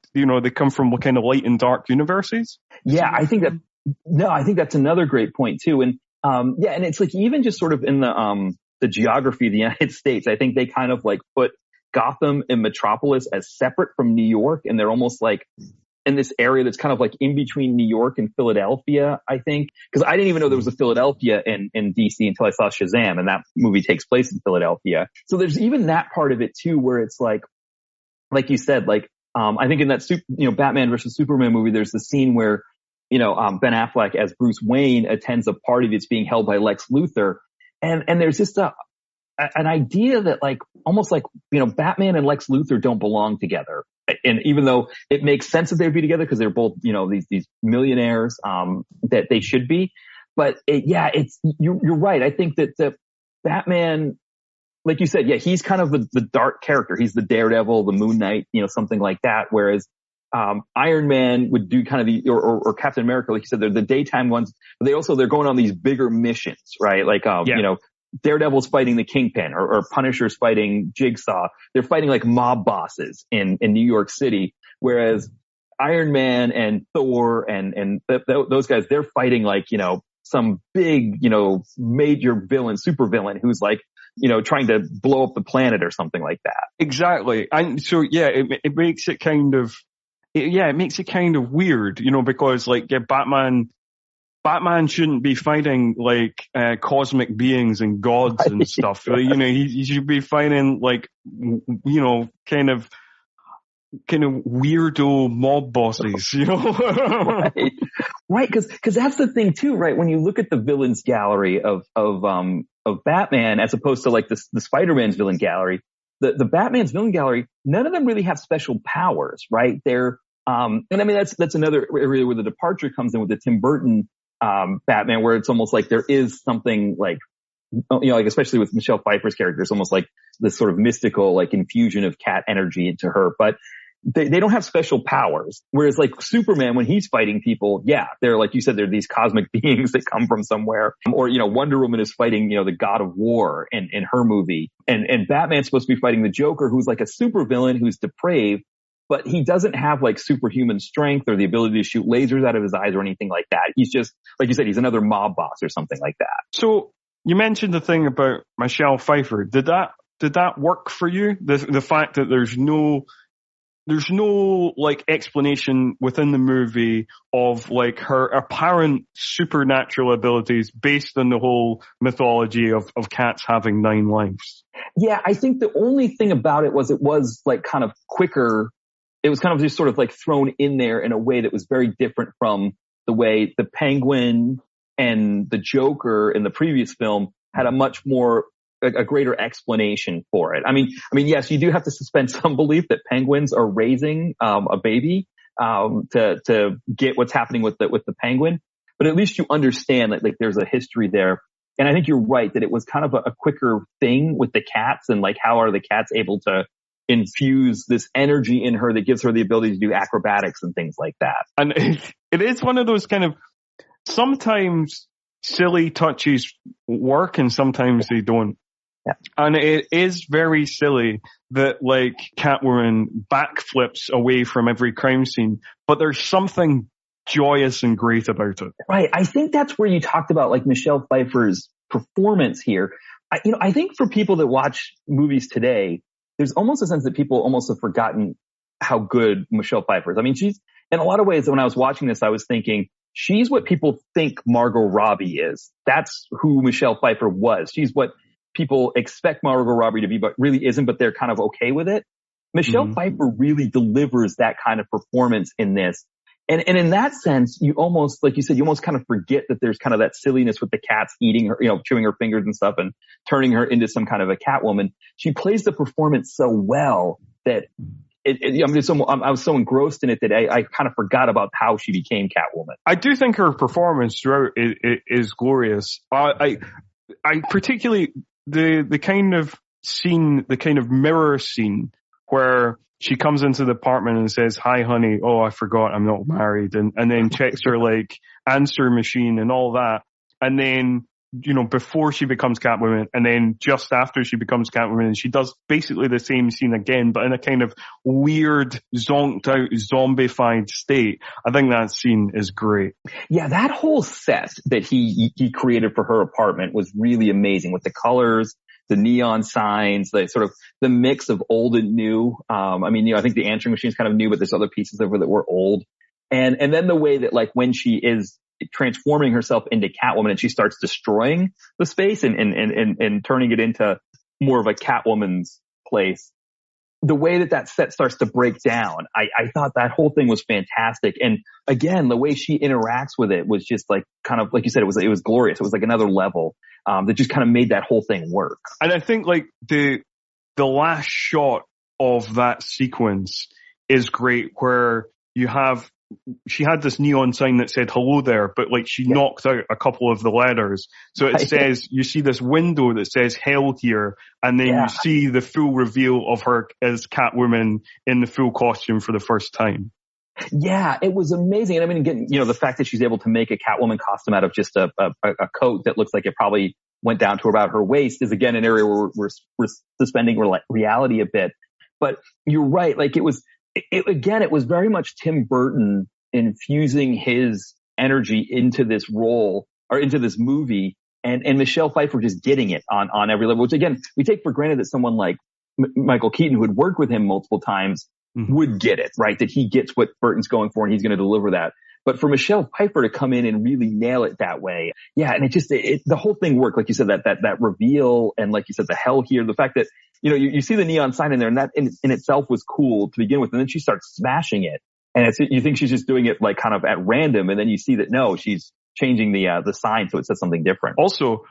of light and dark universes. Yeah, I think that's another great point too. And and it's like even just sort of in the geography of the United States, I think they kind of like put Gotham and Metropolis as separate from New York, and they're almost like in this area that's kind of like in between New York and Philadelphia, I think. Because I didn't even know there was a Philadelphia in DC until I saw Shazam, and that movie takes place in Philadelphia. So there's even that part of it too, where it's like you said, like, I think in that, Batman versus Superman movie, there's the scene where, Ben Affleck as Bruce Wayne attends a party that's being held by Lex Luthor. And there's just an idea that like, almost like, Batman and Lex Luthor don't belong together. And even though it makes sense that they'd be together because they're both, these millionaires, that they should be. But you're right. I think that the Batman, like you said, he's kind of the dark character. He's the Daredevil, the Moon Knight, something like that. Whereas, Iron Man would do kind of or Captain America, like you said, they're the daytime ones, but they're going on these bigger missions, right? Like, Daredevil's fighting the Kingpin or Punisher's fighting Jigsaw. They're fighting like mob bosses in New York City. Whereas Iron Man and Thor and those guys, they're fighting like, some big, major villain, super villain who's like, trying to blow up the planet or something like that. Exactly. And so, it makes it kind of, it makes it kind of weird, because like Batman shouldn't be fighting like cosmic beings and gods and stuff. He should be fighting like kind of weirdo mob bosses. Right. Because that's the thing too, right? When you look at the villains gallery of Batman as opposed to like the Spider-Man's villain gallery, the Batman's villain gallery, none of them really have special powers, right? They're and I mean that's another area where the departure comes in with the Tim Burton Batman, where it's almost like there is something like, like especially with Michelle Pfeiffer's character, it's almost like this sort of mystical like infusion of cat energy into her. But they don't have special powers. Whereas like Superman, when he's fighting people, yeah, they're like you said, they're these cosmic beings that come from somewhere. Or, Wonder Woman is fighting, the god of war in her movie. And Batman's supposed to be fighting the Joker, who's like a supervillain who's depraved, but he doesn't have like superhuman strength or the ability to shoot lasers out of his eyes or anything like that. He's just, like you said, he's another mob boss or something like that. So you mentioned the thing about Michelle Pfeiffer. Did that work for you? The fact that there's no like explanation within the movie of like her apparent supernatural abilities based on the whole mythology of cats having 9 lives. Yeah, I think the only thing about it was like kind of quicker. It was kind of just sort of like thrown in there in a way that was very different from the way the Penguin and the Joker in the previous film had a much more a greater explanation for it. I mean, yes, you do have to suspend some belief that penguins are raising a baby to get what's happening with the penguin, but at least you understand that like there's a history there. And I think you're right that it was kind of a quicker thing with the cats and like how are the cats able to infuse this energy in her that gives her the ability to do acrobatics and things like that. And it is one of those kind of sometimes silly touches work and sometimes they don't. Yeah. And it is very silly that like Catwoman backflips away from every crime scene, but there's something joyous and great about it. Right. I think that's where you talked about like Michelle Pfeiffer's performance here. I think for people that watch movies today, there's almost a sense that people almost have forgotten how good Michelle Pfeiffer is. I mean, she's in a lot of ways when I was watching this, I was thinking she's what people think Margot Robbie is. That's who Michelle Pfeiffer was. She's what people expect Margot Robbie to be, but really isn't, but they're kind of okay with it. Michelle Pfeiffer really delivers that kind of performance in this. And in that sense, you almost, like you said, you almost kind of forget that there's kind of that silliness with the cats eating her, chewing her fingers and stuff and turning her into some kind of a Catwoman. She plays the performance so well that I was so engrossed in it that I kind of forgot about how she became Catwoman. I do think her performance throughout is glorious. I particularly the kind of scene, the kind of mirror scene where she comes into the apartment and says, "Hi, honey. Oh, I forgot I'm not married." And then checks her like answer machine and all that. And then, before she becomes Catwoman and then just after she becomes Catwoman, she does basically the same scene again, but in a kind of weird, zonked out, zombified state. I think that scene is great. Yeah, that whole set that he created for her apartment was really amazing with the colors, the neon signs, the sort of the mix of old and new. I think the answering machine is kind of new, but there's other pieces of her that were old. And then the way that like when she is transforming herself into Catwoman and she starts destroying the space and turning it into more of a Catwoman's place, the way that set starts to break down, I thought that whole thing was fantastic. And again, the way she interacts with it was just like kind of like you said, it was glorious. It was like another level that just kind of made that whole thing work. And I think like the last shot of that sequence is great, where she had this neon sign that said hello there, but like she knocked out a couple of the letters. So it says, you see this window that says hell here, and then you see the full reveal of her as Catwoman in the full costume for the first time. Yeah, it was amazing. And I mean, again, the fact that she's able to make a Catwoman costume out of just a coat that looks like it probably went down to about her waist is again an area where we're suspending reality a bit. But you're right. Like it was very much Tim Burton infusing his energy into this role or into this movie, and Michelle Pfeiffer just getting it on every level, which again, we take for granted that someone like Michael Keaton, who had worked with him multiple times, would get it, right? That he gets what Burton's going for and he's going to deliver that. But for Michelle Pfeiffer to come in and really nail it that way. Yeah. And the whole thing worked. Like you said, that reveal, and like you said, the hell here, the fact that, you see the neon sign in there, and that in itself was cool to begin with. And then she starts smashing it. And you think she's just doing it like kind of at random. And then you see that no, she's changing the sign so it says something different. Also,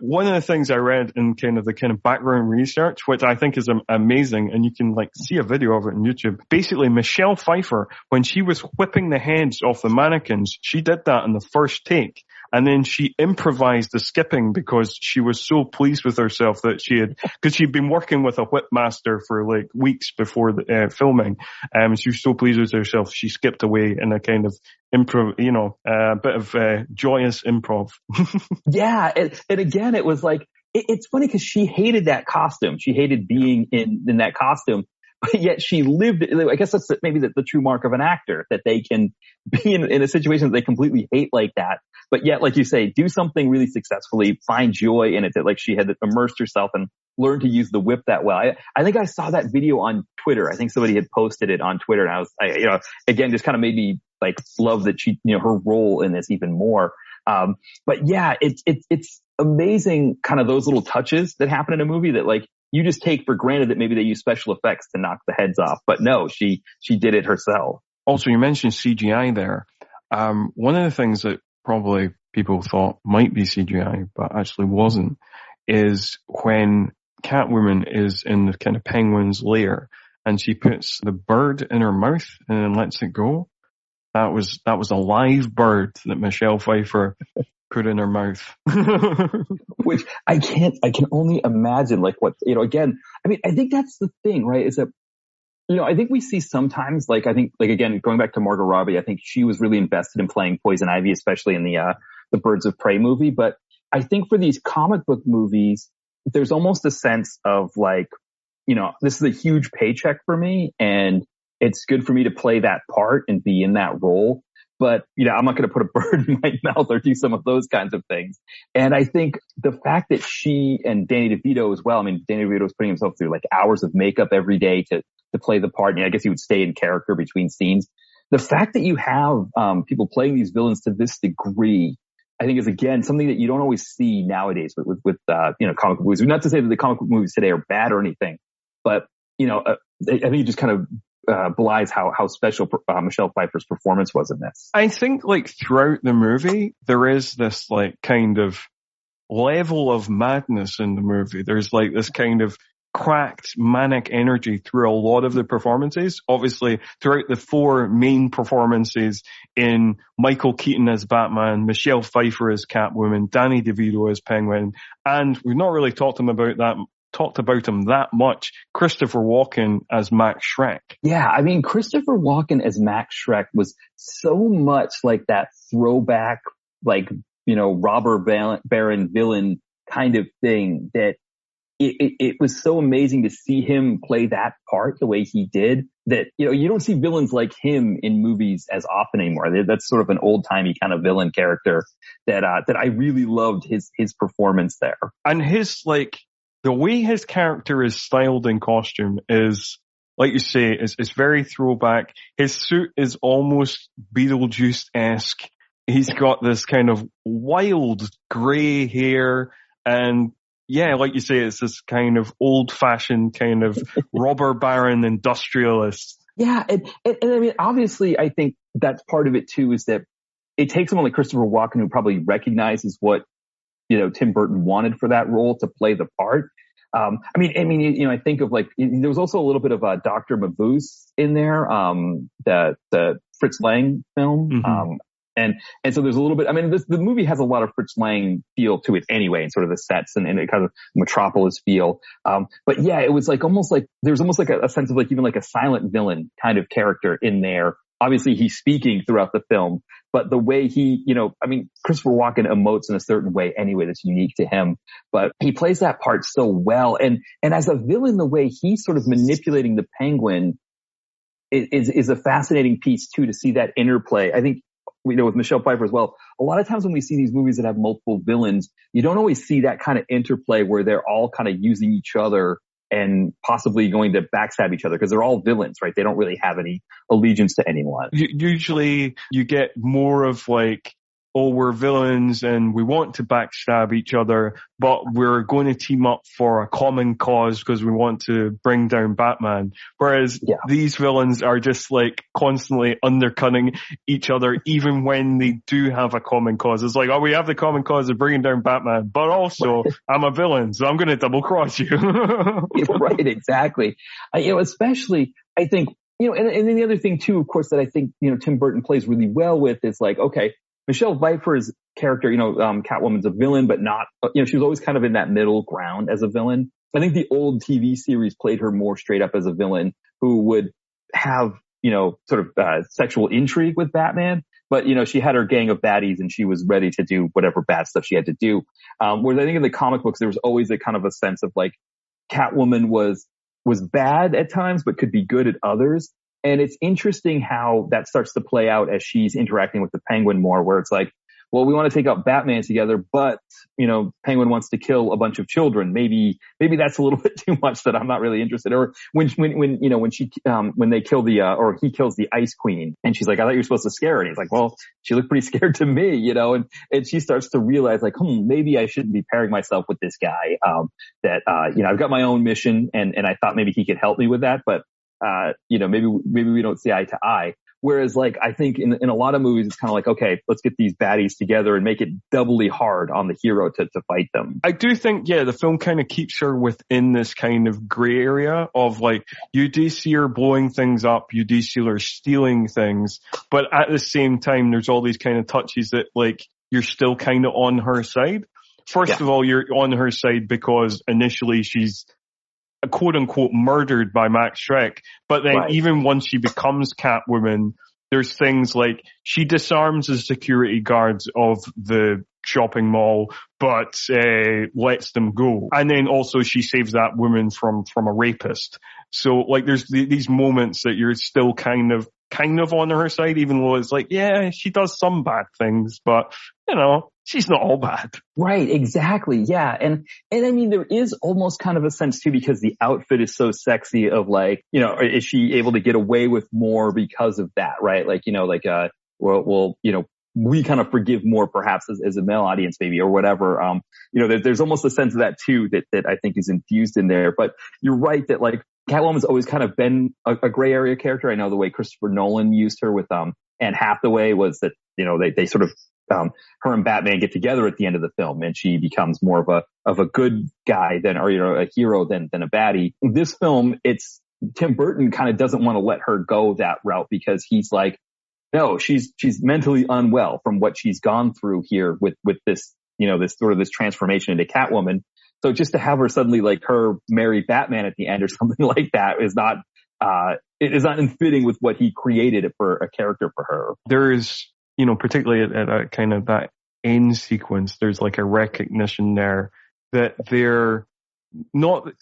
one of the things I read in kind of background research, which I think is amazing, and you can like see a video of it on YouTube. Basically, Michelle Pfeiffer, when she was whipping the heads off the mannequins, she did that in the first take. And then she improvised the skipping because she was so pleased with herself that because she'd been working with a whip master for like weeks before the filming. She was so pleased with herself, she skipped away in a kind of improv, a bit of joyous improv. Yeah. And again, it was like, it's funny because she hated that costume. She hated being in that costume, but yet she lived it. I guess that's maybe the true mark of an actor, that they can be in a situation that they completely hate like that. But yet, like you say, do something really successfully, find joy in it, that like she had immersed herself and learned to use the whip that well. I think I saw that video on Twitter. I think somebody had posted it on Twitter, and again, just kind of made me like love that she, her role in this even more. But yeah, it's amazing kind of those little touches that happen in a movie that like you just take for granted that maybe they use special effects to knock the heads off. But no, she did it herself. Also, you mentioned CGI there. One of the things that probably people thought might be CGI, but actually wasn't, is when Catwoman is in the kind of penguin's lair and she puts the bird in her mouth and then lets it go. That was a live bird that Michelle Pfeiffer put in her mouth. Which I can only imagine like what, again, I mean, I think that's the thing, right? Is that, I think we see sometimes, like, I think, like, again, going back to Margot Robbie, I think she was really invested in playing Poison Ivy, especially in the Birds of Prey movie. But I think for these comic book movies, there's almost a sense of like, this is a huge paycheck for me and it's good for me to play that part and be in that role. But, I'm not going to put a bird in my mouth or do some of those kinds of things. And I think the fact that she and Danny DeVito as well, I mean, Danny DeVito was putting himself through like hours of makeup every day to play the part. And I guess he would stay in character between scenes. The fact that you have people playing these villains to this degree, I think is, again, something that you don't always see nowadays with comic book movies. Not to say that the comic book movies today are bad or anything, but, I think it just kind of belies how special Michelle Pfeiffer's performance was in this. I think like throughout the movie, there is this like kind of level of madness in the movie. There's like this kind of cracked manic energy through a lot of the performances. Obviously, throughout the four main performances in Michael Keaton as Batman, Michelle Pfeiffer as Catwoman, Danny DeVito as Penguin, and we've not really talked about him that much, Christopher Walken as Max Schreck. Yeah, I mean, Christopher Walken as Max Schreck was so much like that throwback, like, robber baron villain kind of thing that it was so amazing to see him play that part the way he did that, you don't see villains like him in movies as often anymore. That's sort of an old-timey kind of villain character that I really loved his performance there. And his, like, the way his character is styled in costume is, like you say, is very throwback. His suit is almost Beetlejuice-esque. He's got this kind of wild grey hair and, yeah, like you say, it's this kind of old-fashioned kind of robber baron industrialist. Yeah, and I mean, obviously, I think that's part of it too, is that it takes someone like Christopher Walken who probably recognizes what, Tim Burton wanted for that role to play the part. I think of like, there was also a little bit of Dr. Mabuse in there, the Fritz Lang film. Mm-hmm. And so there's a little bit, I mean, the movie has a lot of Fritz Lang feel to it anyway, and sort of the sets and it kind of Metropolis feel. But yeah, it was like almost like, there's almost like a sense of like even like a silent villain kind of character in there. Obviously he's speaking throughout the film, but the way he, Christopher Walken emotes in a certain way anyway that's unique to him, but he plays that part so well. And as a villain, the way he's sort of manipulating the Penguin is a fascinating piece too, to see that interplay. I think, with Michelle Pfeiffer as well, a lot of times when we see these movies that have multiple villains, you don't always see that kind of interplay where they're all kind of using each other and possibly going to backstab each other, because they're all villains, right? They don't really have any allegiance to anyone. Usually you get more of like, oh, we're villains and we want to backstab each other, but we're going to team up for a common cause because we want to bring down Batman. Whereas these villains are just like constantly undercutting each other, even when they do have a common cause. It's like, oh, we have the common cause of bringing down Batman, but also I'm a villain, so I'm going to double cross you. Right, exactly. Especially, I think, and then the other thing too, of course, that I think, Tim Burton plays really well with is like, okay, Michelle Pfeiffer's character, Catwoman's a villain, but not, she was always kind of in that middle ground as a villain. I think the old TV series played her more straight up as a villain who would have, sort of sexual intrigue with Batman. But, she had her gang of baddies and she was ready to do whatever bad stuff she had to do. Whereas I think in the comic books, there was always a kind of a sense of like Catwoman was bad at times, but could be good at others. And it's interesting how that starts to play out as she's interacting with the Penguin more, where it's like, well, we want to take out Batman together, but, Penguin wants to kill a bunch of children. Maybe that's a little bit too much that I'm not really interested. Or when they kill or he kills the Ice Queen and she's like, I thought you were supposed to scare her. And he's like, well, she looked pretty scared to me, and she starts to realize like, maybe I shouldn't be pairing myself with this guy. I've got my own mission and I thought maybe he could help me with that, but, maybe we don't see eye to eye. Whereas like, I think in a lot of movies, it's kind of like, okay, let's get these baddies together and make it doubly hard on the hero to fight them. I do think, the film kind of keeps her within this kind of gray area of like, you do see her blowing things up, you do see her stealing things, but at the same time, there's all these kind of touches that like, you're still kind of on her side. First of all, you're on her side because initially she's quote unquote murdered by Max Schreck. But then even once she becomes Catwoman, there's things like she disarms the security guards of the shopping mall, but lets them go. And then also she saves that woman from a rapist. So like there's these moments that you're still kind of on her side, even though it's like, she does some bad things, but she's not all bad. Right, exactly. Yeah. And I mean, there is almost kind of a sense too, because the outfit is so sexy of like, is she able to get away with more because of that? Right. Like, we kind of forgive more perhaps as a male audience maybe or whatever. There's almost a sense of that too that I think is infused in there, but you're right that like Catwoman's always kind of been a gray area character. I know the way Christopher Nolan used her with, Anne Hathaway was that, they sort of, her and Batman get together at the end of the film and she becomes more of a good guy a hero than a baddie. This film, Tim Burton kind of doesn't want to let her go that route because he's like, no, she's mentally unwell from what she's gone through here with this, this transformation into Catwoman. So just to have her suddenly like her marry Batman at the end or something like that is not, it is not in fitting with what he created for a character for her. There's, particularly at kind of that end sequence, there's like a recognition there that they're not,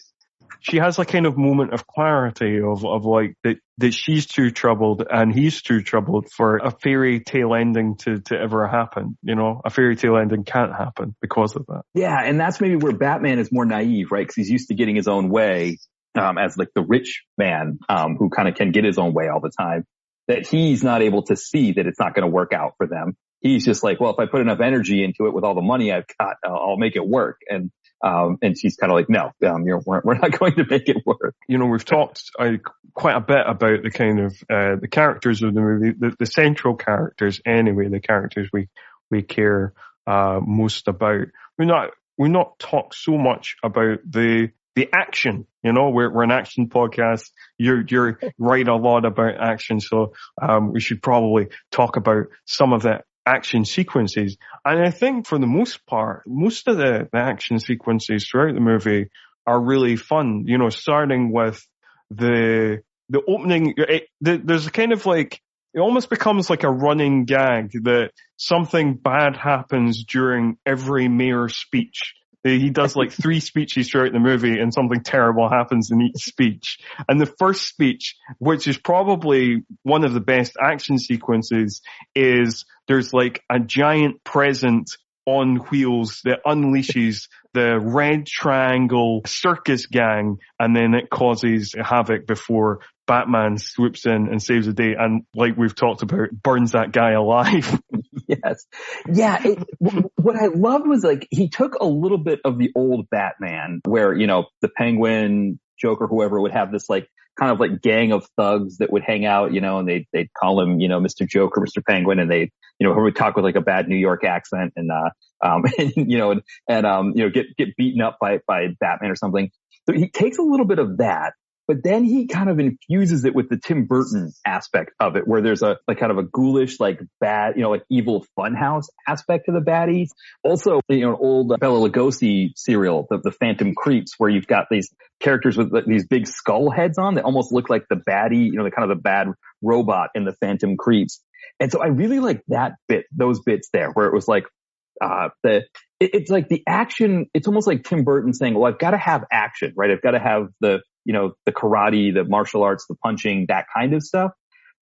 she has a kind of moment of clarity of like that she's too troubled and he's too troubled for a fairy tale ending to ever happen. A fairy tale ending can't happen because of that. Yeah. And that's maybe where Batman is more naive, right? Cause he's used to getting his own way, as like the rich man, who kind of can get his own way all the time, that he's not able to see that it's not going to work out for them. He's just like, well, if I put enough energy into it with all the money I've got, I'll make it work. And she's kind of like, no, we're not going to make it work. We've talked quite a bit about the kind of, the characters of the movie, the central characters anyway, the characters we care, most about. We're not talk so much about the action, we're an action podcast. You're right a lot about action. So, we should probably talk about some of the action sequences. And I think for the most part, most of the action sequences throughout the movie are really fun, starting with the opening. There's a kind of like, it almost becomes like a running gag that something bad happens during every mayor's speech. He does like 3 speeches throughout the movie and something terrible happens in each speech. And the first speech, which is probably one of the best action sequences, is there's like a giant present on wheels that unleashes the Red Triangle circus gang, and then it causes havoc before Batman swoops in and saves the day, and like we've talked about, burns that guy alive. Yes. Yeah. What I loved was like, he took a little bit of the old Batman where, the Penguin, Joker, whoever would have this like, kind of like gang of thugs that would hang out, and they'd call him, Mr. Joker, Mr. Penguin, and they, he would talk with like a bad New York accent and get beaten up by Batman or something. So he takes a little bit of that But then he kind of infuses it with the Tim Burton aspect of it, where there's a like kind of a ghoulish, like bad, like evil funhouse aspect to the baddies. Also, an old Bela Lugosi serial, the Phantom Creeps, where you've got these characters with these big skull heads on that almost look like the baddie, the kind of the bad robot in the Phantom Creeps. And so I really like that bit, those bits there, where it was like, it's like the action, it's almost like Tim Burton saying, well, I've got to have action, right? I've got to have the karate, the martial arts, the punching, that kind of stuff,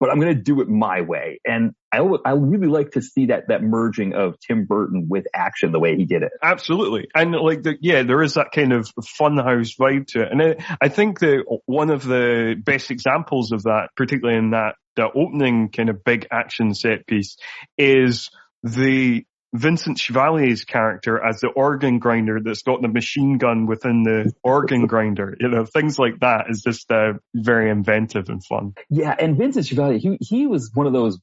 but I'm going to do it my way. And I really like to see that merging of Tim Burton with action, the way he did it. Absolutely. And there is that kind of funhouse vibe to it. And I think that one of the best examples of that, particularly in the opening kind of big action set piece, is the Vincent Chevalier's character as the organ grinder that's got the machine gun within the organ grinder. Things like that is just very inventive and fun. Yeah, and Vincent Chevalier, he was one of those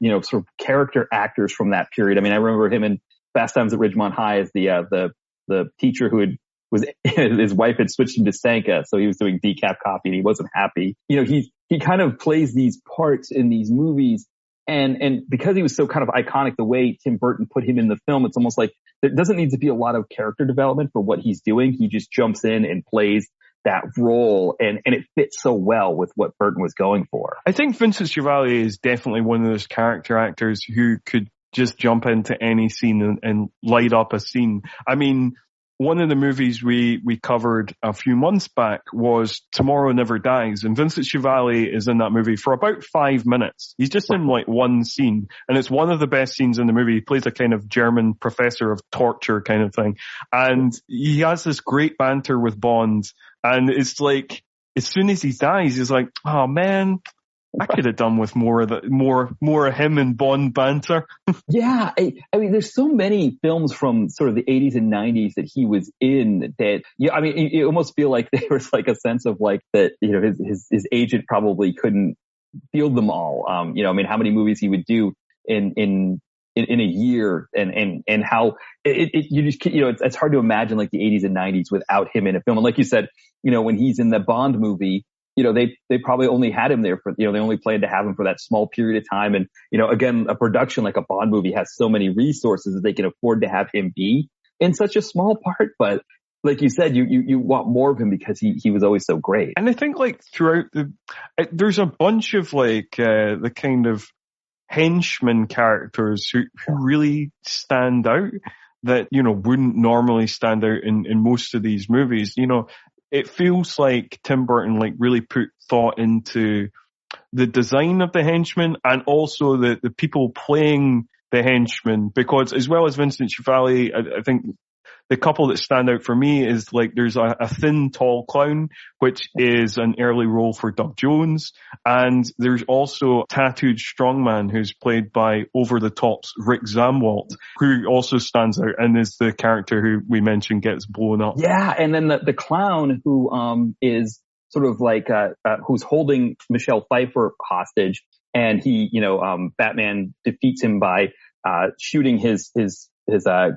sort of character actors from that period. I mean, I remember him in Fast Times at Ridgemont High as the teacher who his wife had switched him to Sanka, so he was doing decaf coffee and he wasn't happy. He kind of plays these parts in these movies. And because he was so kind of iconic, the way Tim Burton put him in the film, it's almost like there doesn't need to be a lot of character development for what he's doing. He just jumps in and plays that role, and it fits so well with what Burton was going for. I think Vincent Chevalier is definitely one of those character actors who could just jump into any scene and light up a scene. I mean, one of the movies we covered a few months back was Tomorrow Never Dies, and Vincent Chevalier is in that movie for about 5 minutes. He's just in like one scene, and it's one of the best scenes in the movie. He plays a kind of German professor of torture kind of thing, and he has this great banter with Bond, and it's like, as soon as he dies, he's like, oh man, I could have done with more of him and Bond banter. Yeah. I mean, there's so many films from sort of the 80s and 90s that he was in that, I mean, you almost feel like there was like a sense of like that, his agent probably couldn't field them all. I mean, how many movies he would do in a year, and how you just, it's hard to imagine like the 80s and 90s without him in a film. And like you said, when he's in the Bond movie, they probably only had him there for, they only planned to have him for that small period of time. And, again, a production like a Bond movie has so many resources that they can afford to have him be in such a small part. But like you said, you want more of him because he was always so great. And I think like throughout there's a bunch of like, the kind of henchman characters who really stand out that, wouldn't normally stand out in most of these movies. It feels like Tim Burton like really put thought into the design of the henchmen and also the people playing the henchmen, because as well as Vincent Chevalier, I think the couple that stand out for me is like there's a thin, tall clown, which is an early role for Doug Jones. And there's also a tattooed strongman who's played by Over the Top's Rick Zamwalt, who also stands out and is the character who we mentioned gets blown up. Yeah. And then the clown who, is sort of like, who's holding Michelle Pfeiffer hostage, and he, Batman defeats him by, shooting his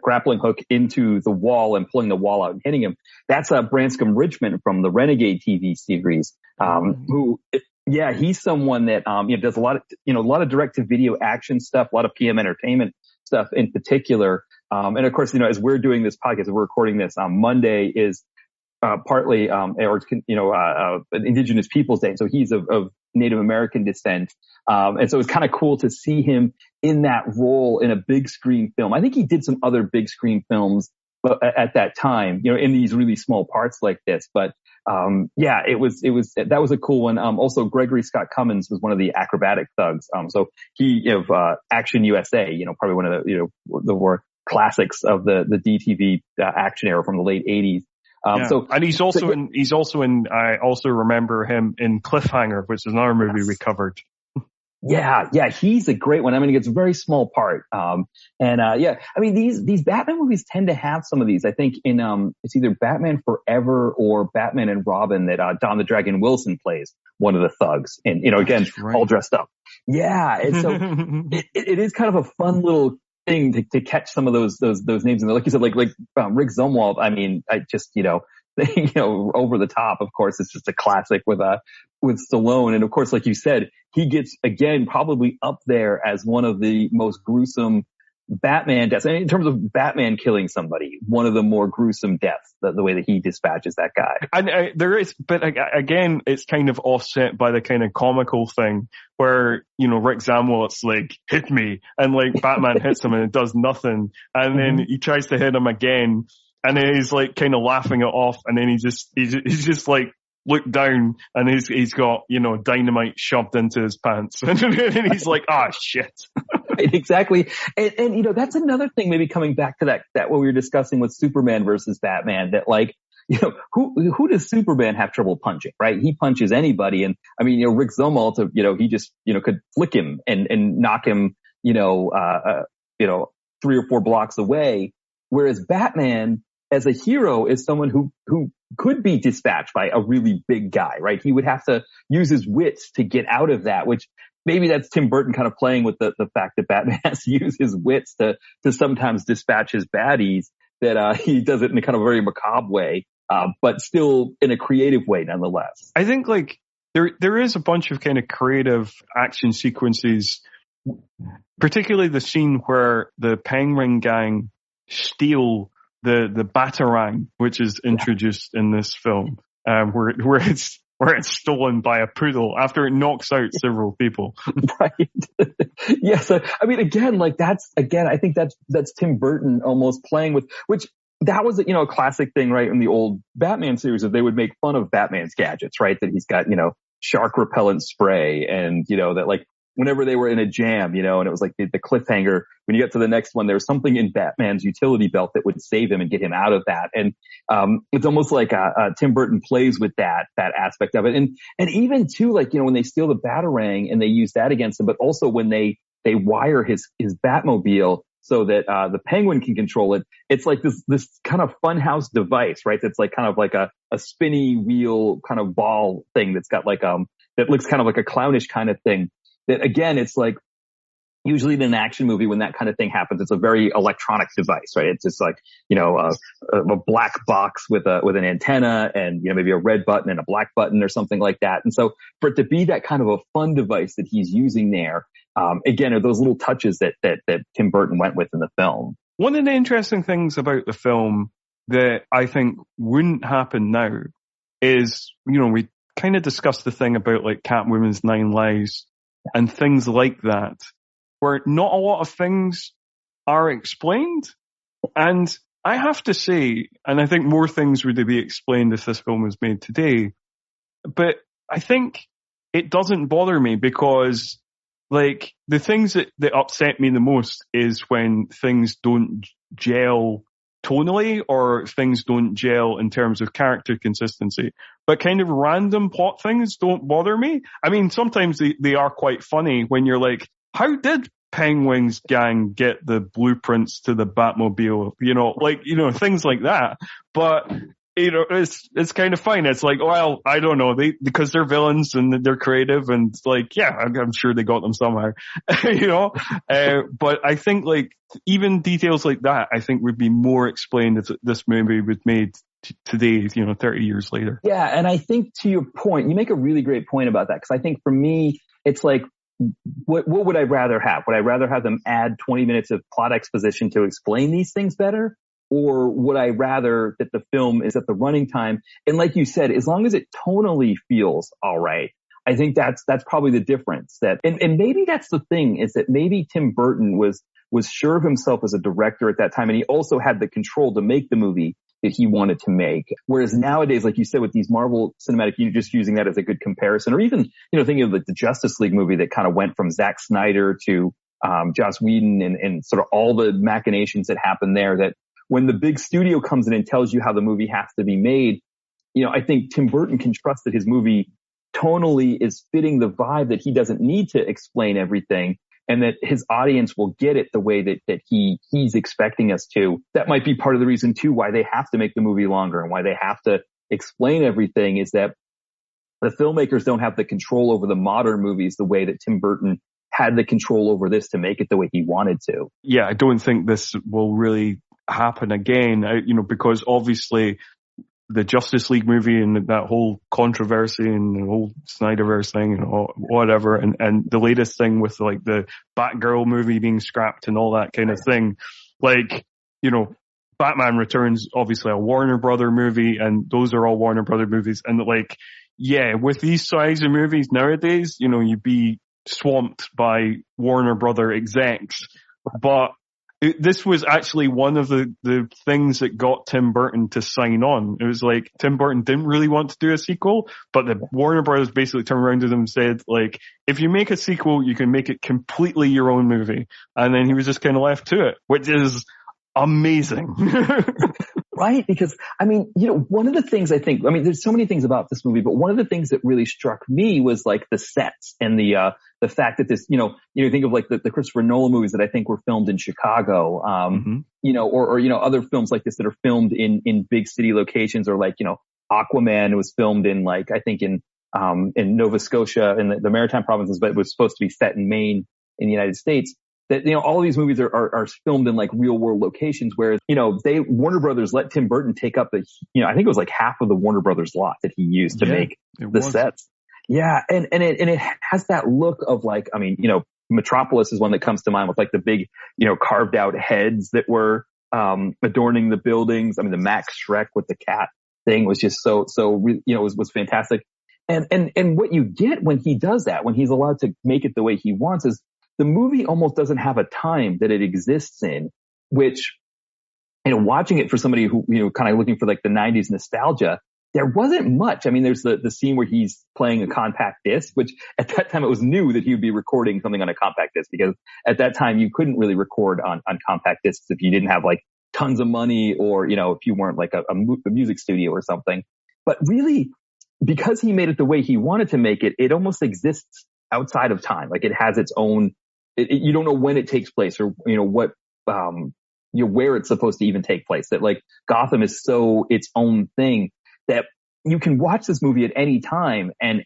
grappling hook into the wall and pulling the wall out and hitting him. That's Branscombe Richmond from the Renegade TV series. He's someone that does a lot of direct to video action stuff, a lot of PM Entertainment stuff in particular. And of course, as we're doing this podcast, we're recording this on Monday is partly Indigenous Peoples Day. So he's of Native American descent. And so it's kind of cool to see him in that role in a big screen film. I think he did some other big screen films at that time, in these really small parts like this. But, that was a cool one. Also Gregory Scott Cummins was one of the acrobatic thugs. So he, Action USA, probably one of the more classics of the DTV action era from the late 80s. And he's also in, I also remember him in Cliffhanger, which is another movie we covered. Yeah, he's a great one. I mean, it's a very small part. I mean, these Batman movies tend to have some of these. I think in, it's either Batman Forever or Batman and Robin that, Don the Dragon Wilson plays one of the thugs, and, again, right, all dressed up. Yeah. And so it is kind of a fun little thing to catch some of those names. And like you said, like Rick Zumwalt, I mean, I just, over the top. Of course, it's just a classic with Stallone. And of course, like you said, he gets again probably up there as one of the most gruesome Batman deaths. I mean, in terms of Batman killing somebody, one of the more gruesome deaths, the way that he dispatches that guy. And there is, but again, it's kind of offset by the kind of comical thing where, Rick Zamwalt's like, hit me, and like Batman hits him and it does nothing. And then he tries to hit him again, and then he's like kind of laughing it off, and then he's just like, look down, and he's got, dynamite shoved into his pants. And he's like, shit. Right, exactly. And that's another thing, maybe coming back to that what we were discussing with Superman versus Batman, that like, who does Superman have trouble punching, right? He punches anybody. And I mean, Rick Zomalt, he just, could flick him and knock him, 3 or 4 blocks away. Whereas Batman, as a hero, is someone who could be dispatched by a really big guy, right? He would have to use his wits to get out of that, which maybe that's Tim Burton kind of playing with the fact that Batman has to use his wits to sometimes dispatch his baddies, that he does it in a kind of very macabre way, but still in a creative way nonetheless. I think like there is a bunch of kind of creative action sequences, particularly the scene where the Penguin gang steal the Batarang, which is introduced in this film, where it's stolen by a poodle after it knocks out several people. Right. Yes. I mean, again, like I think that's Tim Burton almost playing with, which that was, a classic thing, right? In the old Batman series, that they would make fun of Batman's gadgets, right? That he's got, shark repellent spray, and, that like, whenever they were in a jam, and it was like the cliffhanger, when you get to the next one, there was something in Batman's utility belt that would save him and get him out of that. And it's almost like Tim Burton plays with that aspect of it. And even too, like, when they steal the Batarang and they use that against him, but also when they wire his Batmobile so that the Penguin can control it, it's like this kind of funhouse device, right? That's like kind of like a spinny wheel kind of ball thing that's got like that looks kind of like a clownish kind of thing. That again, it's like usually in an action movie, when that kind of thing happens, it's a very electronic device, right? It's just like, a black box with an antenna and, maybe a red button and a black button or something like that. And so for it to be that kind of a fun device that he's using there, again, are those little touches that Tim Burton went with in the film. One of the interesting things about the film that I think wouldn't happen now is, we kind of discussed the thing about like Catwoman's 9 lives and things like that, where not a lot of things are explained. And I have to say, and I think more things would be explained if this film was made today, but I think it doesn't bother me, because like the things that upset me the most is when things don't gel tonally, or things don't gel in terms of character consistency. But kind of random plot things don't bother me. I mean, sometimes they are quite funny when you're like, how did Penguin's gang get the blueprints to the Batmobile? Things like that. But it's kind of fine. It's like, well, I don't know, because they're villains and they're creative, and like, yeah, I'm sure they got them somehow, but I think like even details like that, I think would be more explained if this movie was made today, 30 years later. Yeah. And I think to your point, you make a really great point about that. Cause I think for me, it's like, what would I rather have? Would I rather have them add 20 minutes of plot exposition to explain these things better? Or would I rather that the film is at the running time? And like you said, as long as it tonally feels all right, I think that's probably the difference. And maybe that's the thing, is that maybe Tim Burton was sure of himself as a director at that time, and he also had the control to make the movie that he wanted to make. Whereas nowadays, like you said, with these Marvel Cinematic Universe, just using that as a good comparison, or even, thinking of like the Justice League movie that kind of went from Zack Snyder to Joss Whedon, and sort of all the machinations that happened there, that when the big studio comes in and tells you how the movie has to be made, I think Tim Burton can trust that his movie tonally is fitting the vibe, that he doesn't need to explain everything, and that his audience will get it the way that he's expecting us to. That might be part of the reason too why they have to make the movie longer and why they have to explain everything, is that the filmmakers don't have the control over the modern movies the way that Tim Burton had the control over this to make it the way he wanted to. Yeah, I don't think this will really happen again, because obviously the Justice League movie and that whole controversy and the whole Snyderverse thing and whatever, and the latest thing with like the Batgirl movie being scrapped and all that kind of thing. Like, you know, Batman Returns, obviously a Warner Brother movie, and those are all Warner Brother movies. And like, yeah, with these size of movies nowadays, you know, you'd be swamped by Warner Brother execs. But this was actually one of the things that got Tim Burton to sign on. It was like Tim Burton didn't really want to do a sequel, but the Warner Brothers basically turned around to them and said, like, if you make a sequel, you can make it completely your own movie. And then he was just kind of left to it, which is amazing. Right? Because, I mean, you know, one of the things I think, I mean, there's so many things about this movie, but one of the things that really struck me was like the sets and the fact that this, you know, think of like the Christopher Nolan movies that I think were filmed in Chicago, you know, or, you know, other films like this that are filmed in big city locations, or like, you know, Aquaman was filmed in like, I think in Nova Scotia in the Maritime provinces, but it was supposed to be set in Maine in the United States. That, you know, all of these movies are filmed in like real world locations where, you know, Warner Brothers let Tim Burton take up the, you know, I think it was like half of the Warner Brothers lot that he used to make the sets. Yeah. And it has that look of like, I mean, you know, Metropolis is one that comes to mind with like the big, you know, carved out heads that were, adorning the buildings. I mean, the Max Shrek with the cat thing was just so, you know, was fantastic. And what you get when he does that, when he's allowed to make it the way he wants, is the movie almost doesn't have a time that it exists in, which, you know, watching it for somebody who, you know, kind of looking for like the 90s nostalgia, there wasn't much. I mean, there's the scene where he's playing a compact disc, which at that time it was new that he would be recording something on a compact disc, because at that time you couldn't really record on compact discs if you didn't have like tons of money, or, you know, if you weren't like a music studio or something. But really, because he made it the way he wanted to make it, it almost exists outside of time. Like it has its own, you don't know when it takes place, or, you know, what, you know, where it's supposed to even take place. That like Gotham is so its own thing that you can watch this movie at any time and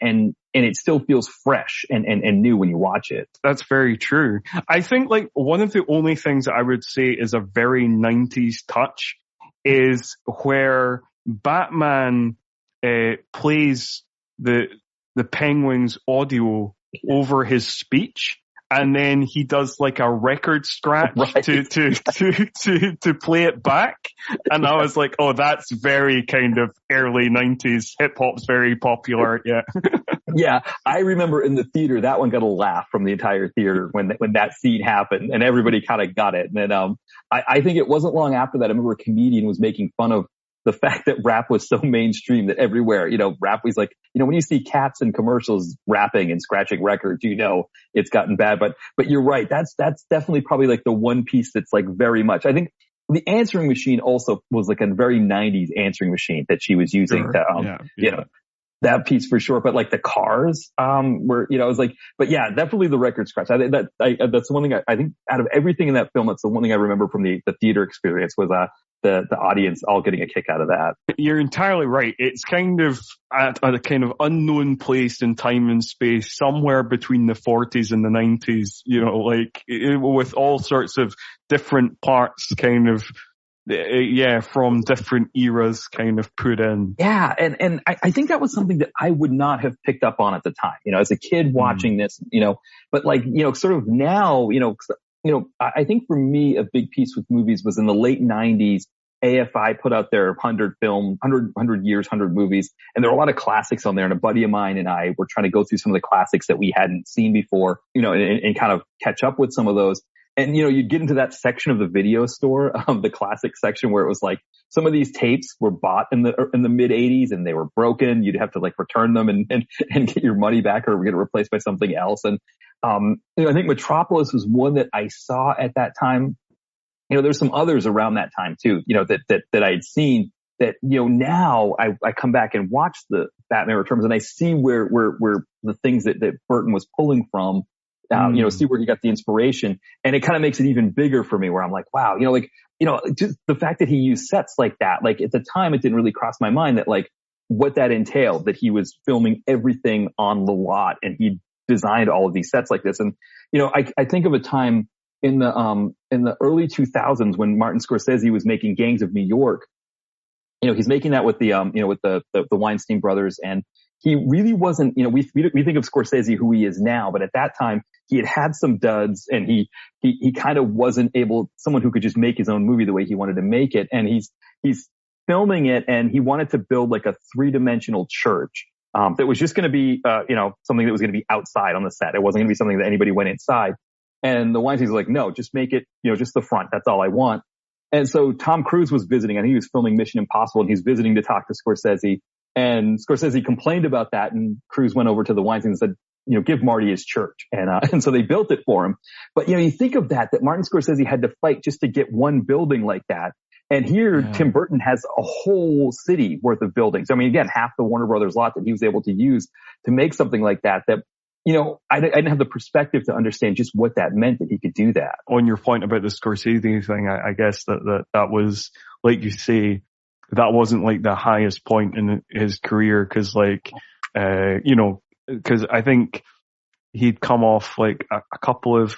it still feels fresh and new when you watch it. That's very true. I think like one of the only things that I would say is a very 90s touch is where Batman plays the Penguin's audio over his speech, and then he does like a record scratch to play it back. And I was like, oh, that's very kind of early 90s. Hip hop's very popular. Yeah. Yeah. I remember in the theater, that one got a laugh from the entire theater when that scene happened, and everybody kind of got it. And then, I think it wasn't long after that, I remember a comedian was making fun of the fact that rap was so mainstream that everywhere, you know, rap was like, you know, when you see cats in commercials rapping and scratching records, you know, it's gotten bad. But you're right. That's definitely probably like the one piece that's like very much. I think the answering machine also was like a very 90s answering machine that she was using to, you know, that piece for sure. But like the cars, were, you know, I was like, but yeah, definitely the record scratch. That's the one thing I think out of everything in that film, that's the one thing I remember from the theater experience was, the audience all getting a kick out of that. You're entirely right. It's kind of at a kind of unknown place in time and space, somewhere between the 40s and the 90s, you know, like with all sorts of different parts kind of, from different eras kind of put in. Yeah. And I think that was something that I would not have picked up on at the time, you know, as a kid watching this, you know, but like, you know, sort of now, you know, I think for me, a big piece with movies was in the late 90s. AFI put out their 100 years, 100 movies. And there were a lot of classics on there. And a buddy of mine and I were trying to go through some of the classics that we hadn't seen before, you know, and kind of catch up with some of those. And, you know, you'd get into that section of the video store, the classic section, where it was like some of these tapes were bought in the mid 80s and they were broken. You'd have to like return them and get your money back or get it replaced by something else. And, you know, I think Metropolis was one that I saw at that time. You know, there's some others around that time too, you know, that I had seen that, you know, now I come back and watch the Batman Returns and I see where the things that Burton was pulling from, you know, see where he got the inspiration, and it kind of makes it even bigger for me, where I'm like, wow, you know, like, you know, just the fact that he used sets like that, like at the time it didn't really cross my mind that like what that entailed, that he was filming everything on the lot and he designed all of these sets like this. And, you know, I think of a time in the early 2000s when Martin Scorsese was making Gangs of New York, he's making that with the, with the Weinstein brothers, and he really wasn't, we think of Scorsese who he is now, but at that time he had some duds, and he kind of wasn't someone who could just make his own movie the way he wanted to make it. And he's filming it, and he wanted to build like a 3-dimensional church, that was just going to be, something that was going to be outside on the set. It wasn't going to be something that anybody went inside. And the Weinsteins were like, no, just make it, just the front. That's all I want. And so Tom Cruise was visiting, and he was filming Mission Impossible, and he's visiting to talk to Scorsese. And Scorsese complained about that, and Cruise went over to the Weinsteins and said, give Marty his church. And so they built it for him. But, you think of that Martin Scorsese had to fight just to get one building like that. And here, Tim Burton has a whole city worth of buildings. I mean, again, half the Warner Brothers lot that he was able to use to make something like that, I didn't have the perspective to understand just what that meant, that he could do that. On your point about the Scorsese thing, I guess that was, like you say, that wasn't like the highest point in his career, because because I think he'd come off like a couple of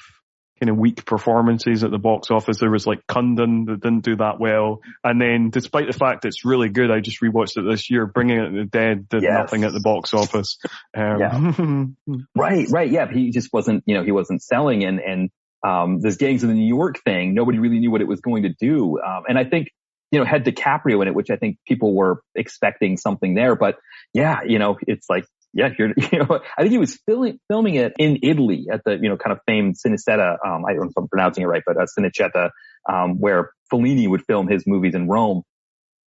kind of weak performances at the box office. There was like Kundun that didn't do that well, and then despite the fact it's really good, I just rewatched it this year. Bringing It to the Dead did nothing at the box office. Right. Yeah, he just wasn't, he wasn't selling, and this Gangs of the New York thing, nobody really knew what it was going to do. And I think, had DiCaprio in it, which I think people were expecting something there, but it's like, I think he was filming it in Italy at the, kind of famed Cinecittà. I don't know if I'm pronouncing it right, but Cinecittà, where Fellini would film his movies in Rome.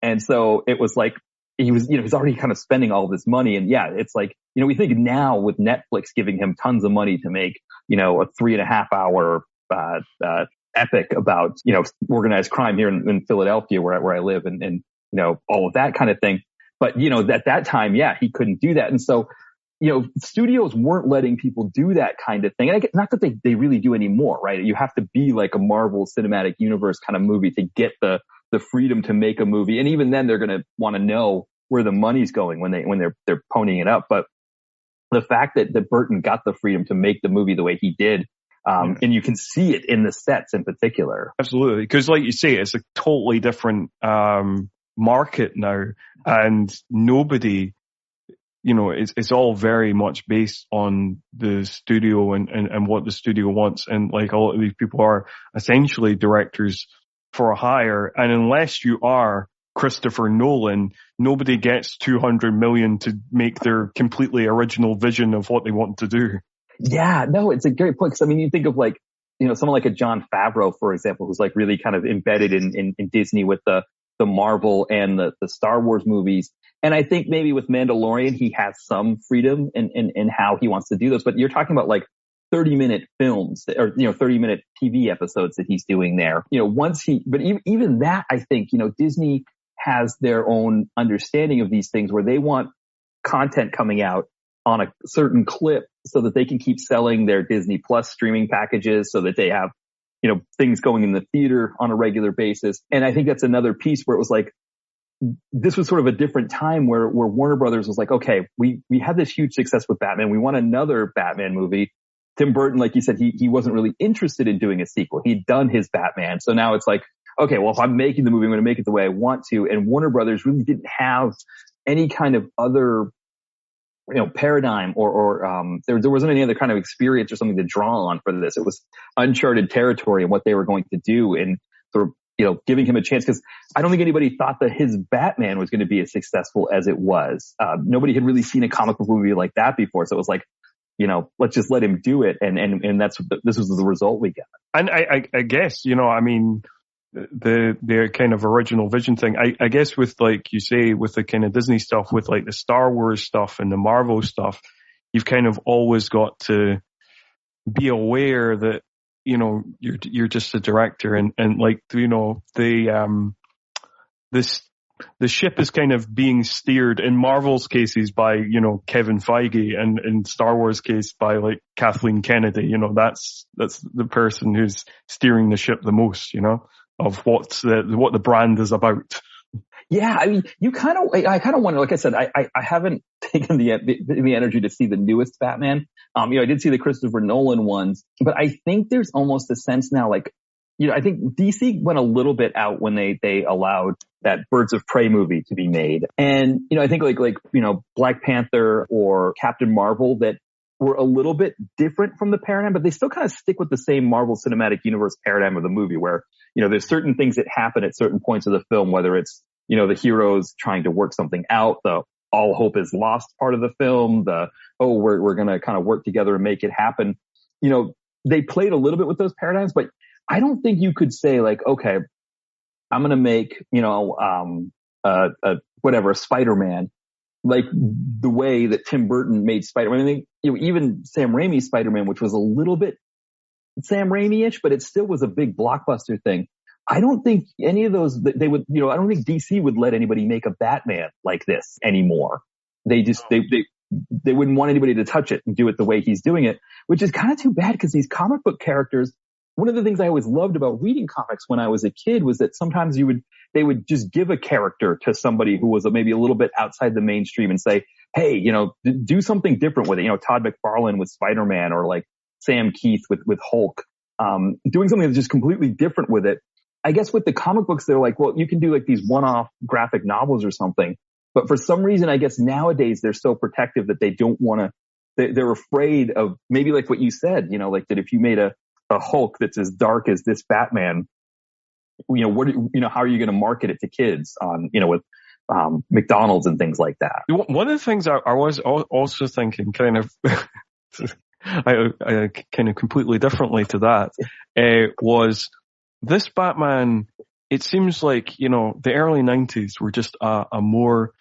And so it was like, he was, he's already kind of spending all this money. And it's like, we think now with Netflix giving him tons of money to make, a 3.5 hour, epic about, organized crime here in Philadelphia where I live, and all of that kind of thing. But, at that time, he couldn't do that. And so, studios weren't letting people do that kind of thing. And not that they really do anymore, right? You have to be like a Marvel Cinematic Universe kind of movie to get the freedom to make a movie. And even then, they're going to want to know where the money's going when they're ponying it up. But the fact that Burton got the freedom to make the movie the way he did, and you can see it in the sets in particular. Absolutely. Because like you say, it's a totally different, market now, and nobody, it's all very much based on the studio and what the studio wants. And like a lot of these people are essentially directors for hire. And unless you are Christopher Nolan, nobody gets $200 million to make their completely original vision of what they want to do. Yeah, no, it's a great point. 'Cause I mean, you think of like, someone like a Jon Favreau, for example, who's like really kind of embedded in Disney with the Marvel and the Star Wars movies. And I think maybe with Mandalorian, he has some freedom in how he wants to do those. But you're talking about like 30-minute films or, 30-minute TV episodes that he's doing there. But even that, I think, Disney has their own understanding of these things where they want content coming out on a certain clip so that they can keep selling their Disney Plus streaming packages, so that they have, things going in the theater on a regular basis. And I think that's another piece where it was like, this was sort of a different time where Warner Brothers was like, okay, we had this huge success with Batman. We want another Batman movie. Tim Burton, like you said, he wasn't really interested in doing a sequel. He'd done his Batman. So now it's like, okay, well, if I'm making the movie, I'm going to make it the way I want to. And Warner Brothers really didn't have any kind of other, paradigm or there wasn't any other kind of experience or something to draw on for this. It was uncharted territory and what they were going to do, and sort of, giving him a chance, because I don't think anybody thought that his Batman was going to be as successful as it was. Nobody had really seen a comic book movie like that before. So it was like, let's just let him do it. And this was the result we got. And I guess, the kind of original vision thing, I guess with, like you say, with the kind of Disney stuff, with like the Star Wars stuff and the Marvel stuff, you've kind of always got to be aware that, you're just a director, and like, the ship is kind of being steered in Marvel's cases by, Kevin Feige, and in Star Wars case by like Kathleen Kennedy. That's the person who's steering the ship the most, of what the brand is about. Yeah, I mean, I kind of wonder, like I said, I haven't taken the energy to see the newest Batman. I did see the Christopher Nolan ones, but I think there's almost a sense now, like, I think DC went a little bit out when they allowed that Birds of Prey movie to be made. And, I think like, Black Panther or Captain Marvel that were a little bit different from the paradigm, but they still kind of stick with the same Marvel Cinematic Universe paradigm of the movie where, there's certain things that happen at certain points of the film, whether it's, the heroes trying to work something out, the all hope is lost part of the film, we're going to kind of work together and make it happen. They played a little bit with those paradigms, but I don't think you could say like, okay, I'm going to make, a Spider-Man like the way that Tim Burton made Spider-Man. I think, even Sam Raimi's Spider-Man, which was a little bit Sam Raimi-ish, but it still was a big blockbuster thing. I don't think any of those, they would, I don't think DC would let anybody make a Batman like this anymore. They just, they wouldn't want anybody to touch it and do it the way he's doing it, which is kind of too bad because these comic book characters, one of the things I always loved about reading comics when I was a kid was that sometimes they would just give a character to somebody who was maybe a little bit outside the mainstream and say, hey, do something different with it. Todd McFarlane with Spider-Man or like Sam Keith with Hulk, doing something that's just completely different with it. I guess with the comic books, they're like, well, you can do like these one-off graphic novels or something. But for some reason, I guess nowadays they're so protective that they don't want to, they're afraid of maybe like what you said, like that if you made a Hulk that's as dark as this Batman, how are you going to market it to kids on, with McDonald's and things like that? One of the things I was also thinking kind of, I kind of completely differently to that, was this Batman, it seems like, the early 90s were just a more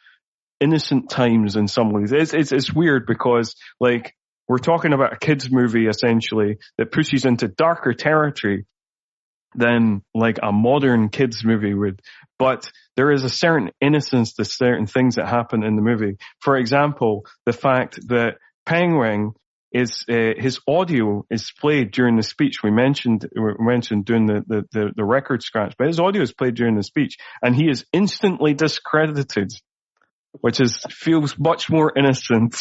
innocent times in some ways. It's weird because like we're talking about a kids movie essentially that pushes into darker territory than like a modern kids movie would. But there is a certain innocence to certain things that happen in the movie. For example, the fact that Penguin is his audio is played during the speech. We mentioned doing the record scratch, but his audio is played during the speech, and he is instantly discredited, which feels much more innocent.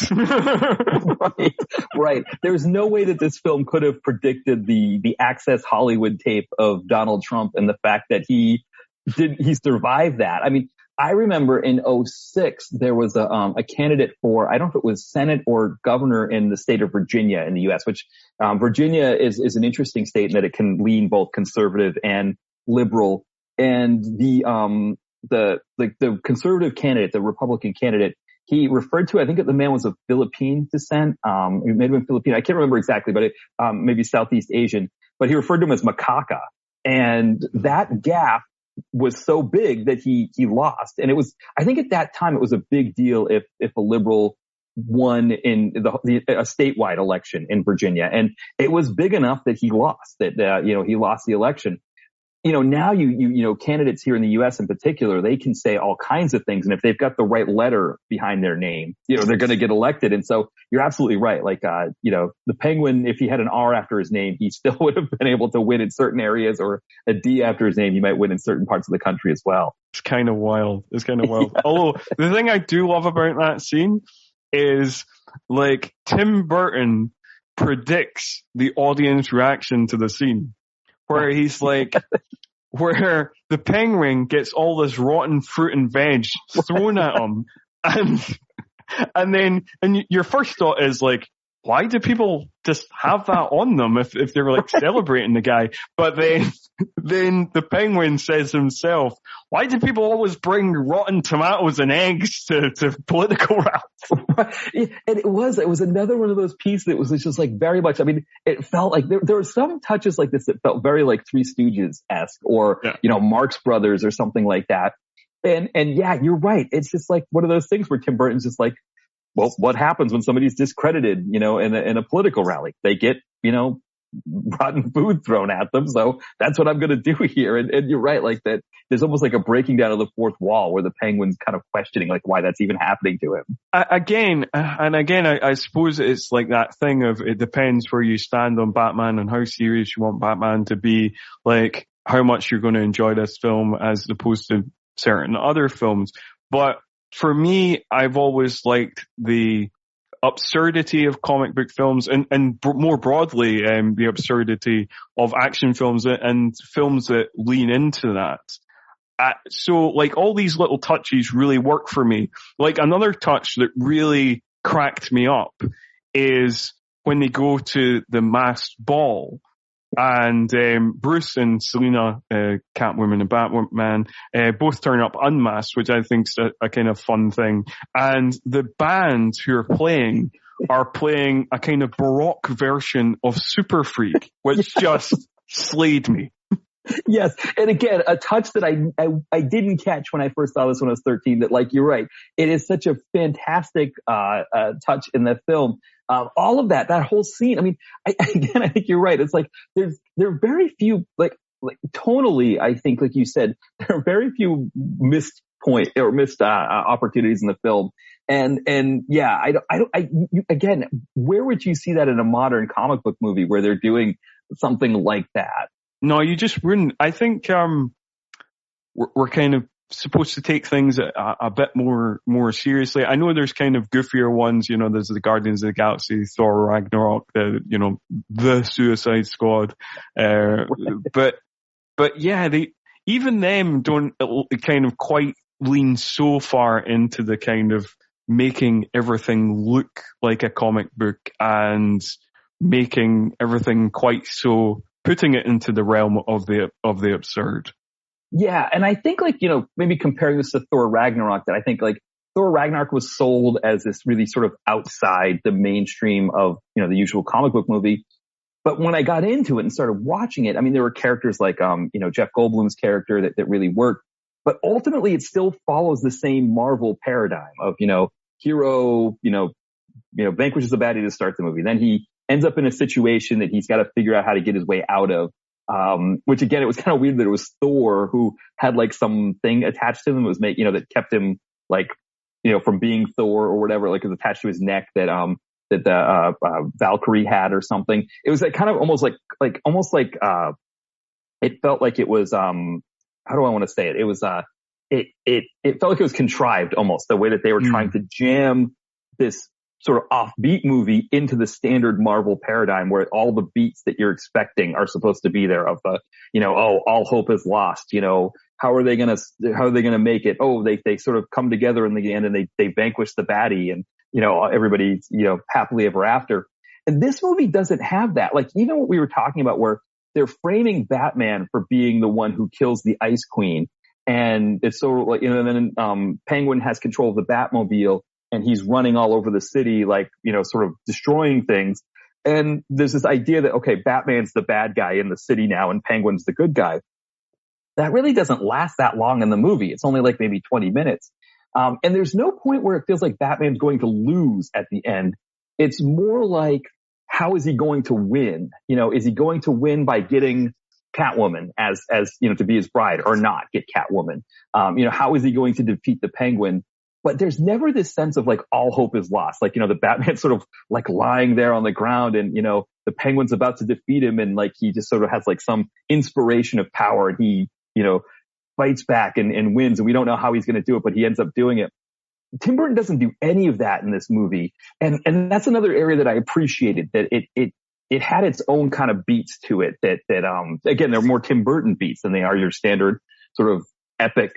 Right. There's no way that this film could have predicted the Access Hollywood tape of Donald Trump and the fact that he survived that. I mean, I remember in 2006, there was a candidate for, I don't know if it was Senate or governor in the state of Virginia in the U.S., which, Virginia is an interesting state in that it can lean both conservative and liberal. And the conservative candidate, the Republican candidate, he referred to, I think the man was of Philippine descent. He may have been Filipino. I can't remember exactly, but maybe Southeast Asian, but he referred to him as macaca. And that gaffe was so big that he lost. And it was, I think at that time it was a big deal if a liberal won in a statewide election in Virginia. And it was big enough that he lost, he lost the election. Now candidates here in the U.S. in particular, they can say all kinds of things. And if they've got the right letter behind their name, they're going to get elected. And so you're absolutely right. Like, the Penguin, if he had an R after his name, he still would have been able to win in certain areas, or a D after his name, he might win in certain parts of the country as well. It's kind of wild. Yeah. Although the thing I do love about that scene is like Tim Burton predicts the audience reaction to the scene. Where he's like, where the Penguin gets all this rotten fruit and veg thrown at him, and your first thought is like, why do people just have that on them if they're like celebrating the guy? But then the Penguin says himself, why do people always bring rotten tomatoes and eggs to political rallies? And it was another one of those pieces that was just like very much, I mean, it felt like there were some touches like this that felt very like Three Stooges-esque or, Marx Brothers or something like that. And yeah, you're right. It's just like one of those things where Tim Burton's just like, well, what happens when somebody's discredited, in a political rally? They get, rotten food thrown at them. So that's what I'm going to do here. And you're right. Like that, there's almost like a breaking down of the fourth wall where the Penguin's kind of questioning like why that's even happening to him. Again, I suppose it's like that thing of it depends where you stand on Batman and how serious you want Batman to be, like how much you're going to enjoy this film as opposed to certain other films. But for me, I've always liked the absurdity of comic book films and more broadly, the absurdity of action films and films that lean into that. So like all these little touches really work for me. Like another touch that really cracked me up is when they go to the masked ball and Bruce and Selina, Catwoman and Batman, both turn up unmasked, which I think's a kind of fun thing. And the band who are playing a kind of Baroque version of Super Freak, which just slayed me. Yes. And again, a touch that I didn't catch when I first saw this when I was 13, that like, you're right. It is such a fantastic, touch in the film. All of that whole scene. I mean, I think you're right. It's like, there are very few, like tonally, I think, like you said, there are very few missed opportunities in the film. And yeah, again, where would you see that in a modern comic book movie where they're doing something like that? No, you just wouldn't. I think, we're kind of supposed to take things a bit more seriously. I know there's kind of goofier ones, there's the Guardians of the Galaxy, Thor Ragnarok, the Suicide Squad. But yeah, even them don't kind of quite lean so far into the kind of making everything look like a comic book and making everything quite so, putting it into the realm of the absurd. Yeah. And I think maybe comparing this to Thor Ragnarok, that I think like Thor Ragnarok was sold as this really sort of outside the mainstream of, the usual comic book movie. But when I got into it and started watching it, I mean, there were characters like, Jeff Goldblum's character that really worked, but ultimately it still follows the same Marvel paradigm of, hero, vanquishes the baddie to start the movie. Then he ends up in a situation that he's got to figure out how to get his way out of. Which again, it was kind of weird that it was Thor who had like something attached to him that was that kept him from being Thor or whatever, like it was attached to his neck that the Valkyrie had or something. It was like kind of almost like it felt like it was, how do I want to say it? It was, it felt like it was contrived almost, the way that they were trying to jam this sort of offbeat movie into the standard Marvel paradigm where all the beats that you're expecting are supposed to be there of all hope is lost. How are they going to make it? Oh, they sort of come together in the end and they vanquish the baddie and, everybody, happily ever after. And this movie doesn't have that. Like even what we were talking about where they're framing Batman for being the one who kills the Ice Queen. And it's sort of like, and then, Penguin has control of the Batmobile. And he's running all over the city, sort of destroying things. And there's this idea that, okay, Batman's the bad guy in the city now and Penguin's the good guy. That really doesn't last that long in the movie. It's only like maybe 20 minutes. And there's no point where it feels like Batman's going to lose at the end. It's more like, how is he going to win? Is he going to win by getting Catwoman as to be his bride or not get Catwoman? How is he going to defeat the Penguin? But there's never this sense of like all hope is lost. Like, the Batman sort of like lying there on the ground and, the Penguin's about to defeat him. And like, he just sort of has like some inspiration of power and he, fights back and wins. And we don't know how he's going to do it, but he ends up doing it. Tim Burton doesn't do any of that in this movie. And that's another area that I appreciated, that it had its own kind of beats to it that again, they're more Tim Burton beats than they are your standard sort of epic,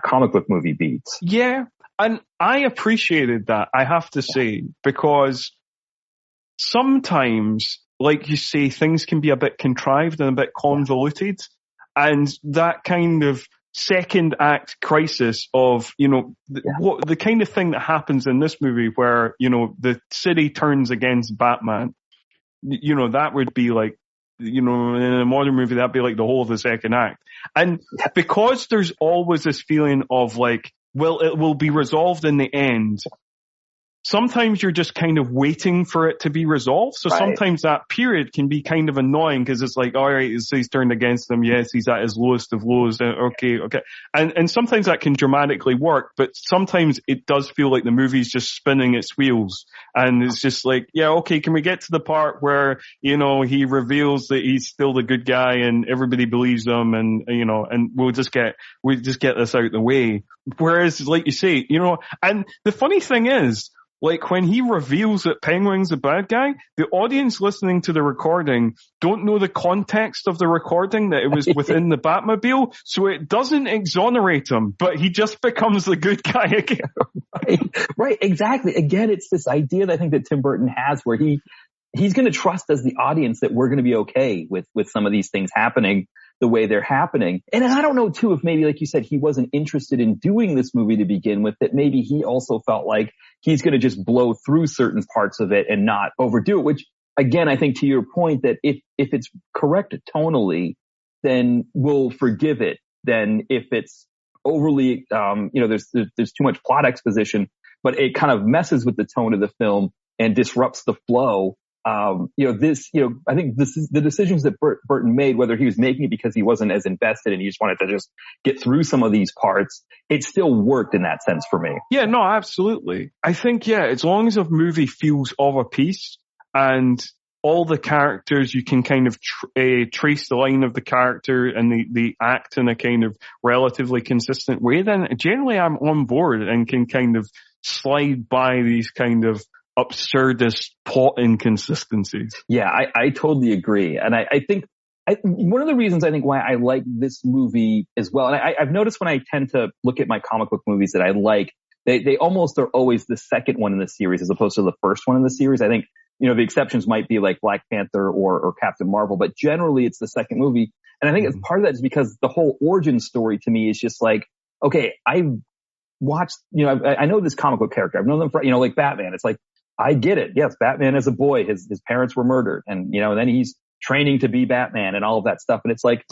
comic book movie beats. Yeah. And I appreciated that, I have to say, because sometimes, like you say, things can be a bit contrived and a bit convoluted. And that kind of second act crisis of, what the kind of thing that happens in this movie where, the city turns against Batman, that would be like, in a modern movie, that'd be like the whole of the second act. And because there's always this feeling of like, well, it will be resolved in the end. Sometimes you're just kind of waiting for it to be resolved. So sometimes that period can be kind of annoying because it's like, all right, so he's turned against them. Yes, he's at his lowest of lows. Okay. And sometimes that can dramatically work, but sometimes it does feel like the movie's just spinning its wheels. And it's just like, yeah, okay, can we get to the part where, he reveals that he's still the good guy and everybody believes him and, and we'll just get this out of the way. Whereas, like you say, and the funny thing is, like when he reveals that Penguin's the bad guy, the audience listening to the recording don't know the context of the recording, that it was within the Batmobile, so it doesn't exonerate him, but he just becomes the good guy again. Right, exactly. Again, it's this idea that I think that Tim Burton has where he's going to trust as the audience that we're going to be okay with some of these things happening the way they're happening. And I don't know too, if maybe, like you said, he wasn't interested in doing this movie to begin with, that maybe he also felt like he's going to just blow through certain parts of it and not overdo it, which again, I think to your point that if it's correct tonally, then we'll forgive it. Then if it's overly, there's too much plot exposition, but it kind of messes with the tone of the film and disrupts the flow. I think this is the decisions that Burton made, whether he was making it because he wasn't as invested and he just wanted to just get through some of these parts, it still worked in that sense for me. Yeah, no, absolutely. I think, as long as a movie feels of a piece and all the characters, you can kind of trace the line of the character and the act in a kind of relatively consistent way, then generally I'm on board and can kind of slide by these kind of absurdist plot inconsistencies. Yeah, I totally agree. And I think one of the reasons I think why I like this movie as well, and I've noticed when I tend to look at my comic book movies that I like, they almost are always the second one in the series as opposed to the first one in the series. I think, the exceptions might be like Black Panther or Captain Marvel, but generally it's the second movie. And I think it's part of that is because the whole origin story to me is just like, okay, I've watched, I know this comic book character. I've known them for, like Batman. It's like, I get it. Yes, Batman as a boy, his parents were murdered, and then he's training to be Batman and all of that stuff. And it's like,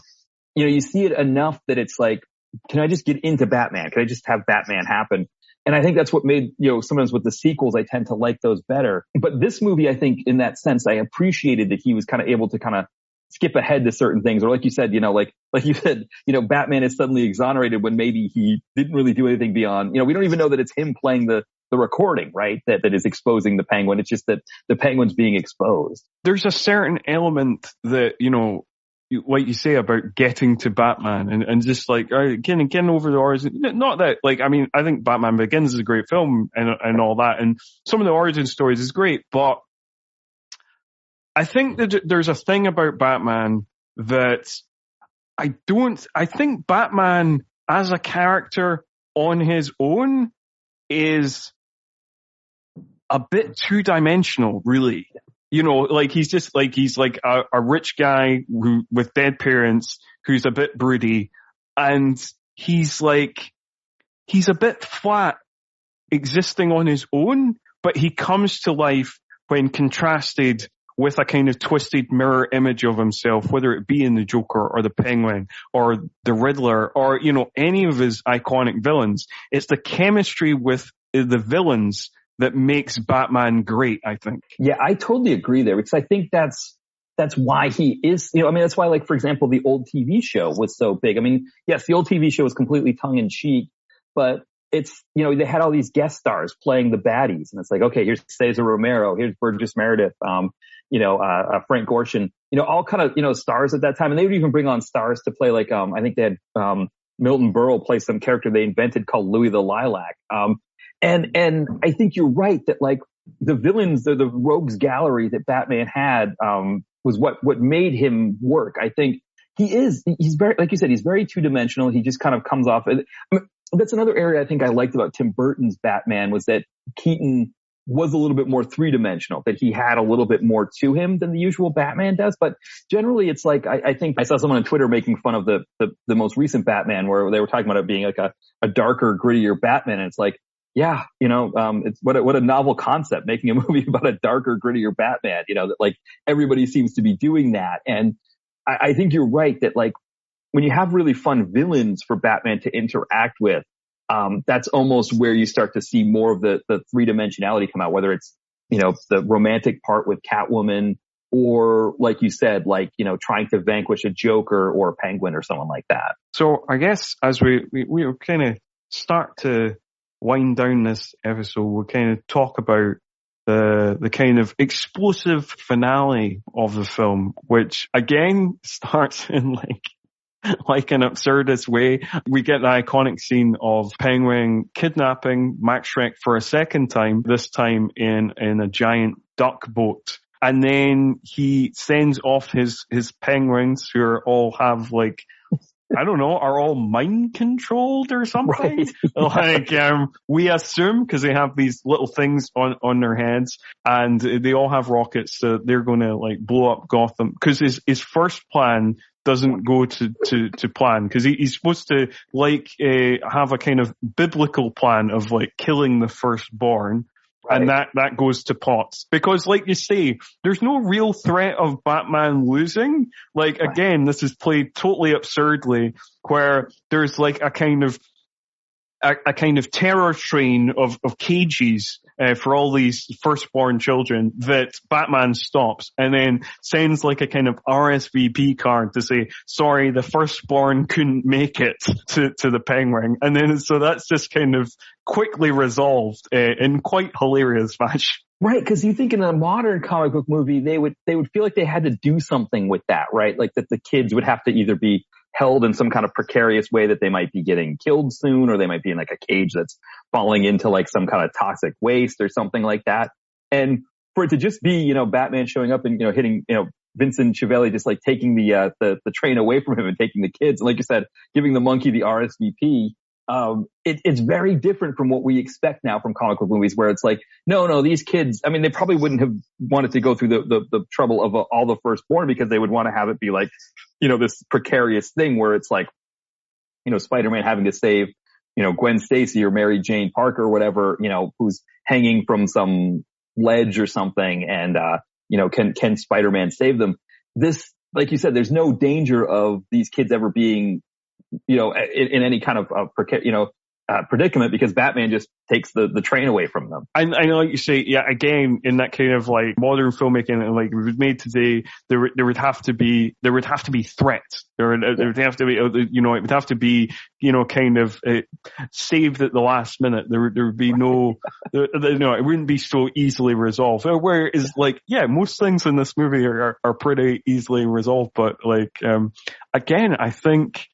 you see it enough that it's like, can I just get into Batman? Can I just have Batman happen? And I think that's what made, sometimes with the sequels, I tend to like those better. But this movie, I think in that sense, I appreciated that he was kind of able to kind of skip ahead to certain things. Or like you said, like you said, Batman is suddenly exonerated when maybe he didn't really do anything beyond, we don't even know that it's him playing the recording, right? That is exposing the Penguin. It's just that the Penguin's being exposed. There's a certain element that, like you say about getting to Batman and just like, getting over the origin. Not that, I think Batman Begins is a great film and all that. And some of the origin stories is great, but I think that there's a thing about Batman that I think Batman as a character on his own is a bit two-dimensional, really. He's like a rich guy with dead parents who's a bit broody, and he's a bit flat existing on his own, but he comes to life when contrasted with a kind of twisted mirror image of himself, whether it be in the Joker or the Penguin or the Riddler or, any of his iconic villains. It's the chemistry with the villains that makes Batman great, I think. Yeah, I totally agree there, because I think that's why he is, that's why, like, for example, the old TV show was so big. I mean, yes, the old TV show was completely tongue in cheek, but it's, they had all these guest stars playing the baddies, and it's like, okay, here's Cesar Romero, here's Burgess Meredith, Frank Gorshin, all kind of, stars at that time. And they would even bring on stars to play, like, I think they had, Milton Berle play some character they invented called Louis the Lilac. And I think you're right that, like, the villains, the rogues gallery that Batman had, was what made him work. I think he's very, like you said, he's very two-dimensional. He just kind of comes off. That's another area I think I liked about Tim Burton's Batman, was that Keaton was a little bit more three-dimensional, that he had a little bit more to him than the usual Batman does. But generally, it's like, I think I saw someone on Twitter making fun of the most recent Batman, where they were talking about it being like a darker, grittier Batman. And it's like, yeah, it's what a novel concept, making a movie about a darker, grittier Batman, that, like, everybody seems to be doing that. And I think you're right that, like, when you have really fun villains for Batman to interact with, that's almost where you start to see more of the three-dimensionality come out, whether it's, the romantic part with Catwoman, or, like you said, like, trying to vanquish a Joker or a Penguin or someone like that. So I guess as we kind of start to wind down this episode, we'll kind of talk about the kind of explosive finale of the film, which again starts in, like, like an absurdist way. We get the iconic scene of Penguin kidnapping Max Schreck for a second time, this time in a giant duck boat. And then he sends off his penguins who all have like, I don't know, are all mind controlled or something? Right. Like, we assume, because they have these little things on their heads, and they all have rockets, so they're going to like blow up Gotham. Because his first plan doesn't go to plan, because he's supposed to like have a kind of biblical plan of like killing the firstborn. Right. And that goes to pots. Because like you say, there's no real threat of Batman losing. Like, again, this is played totally absurdly, where there's like a kind of terror train of cages for all these firstborn children that Batman stops and then sends like a kind of RSVP card to say, sorry, the firstborn couldn't make it to the Penguin. And then so that's just kind of quickly resolved in quite hilarious fashion. Right, because you think in a modern comic book movie, they would feel like they had to do something with that, right? Like that the kids would have to either be held in some kind of precarious way that they might be getting killed soon, or they might be in like a cage that's falling into like some kind of toxic waste or something like that. And for it to just be, Batman showing up and, hitting, Vincent Chiavelli just like taking the train away from him and taking the kids, and like you said, giving the monkey the RSVP. It's very different from what we expect now from comic book movies, where it's like, no, these kids, I mean, they probably wouldn't have wanted to go through the trouble of all the firstborn, because they would want to have it be like, this precarious thing where it's like, Spider-Man having to save, Gwen Stacy or Mary Jane Parker or whatever, who's hanging from some ledge or something, and, can Spider-Man save them? This, like you said, there's no danger of these kids ever being, in any kind of, predicament, because Batman just takes the train away from them. I know, like you say, yeah, again, in that kind of like modern filmmaking, like it was made today, there would have to be threats. There would have to be, it would have to be, kind of saved at the last minute. There would be no, it wouldn't be so easily resolved. Whereas like, yeah, most things in this movie are pretty easily resolved, but like, again, I think,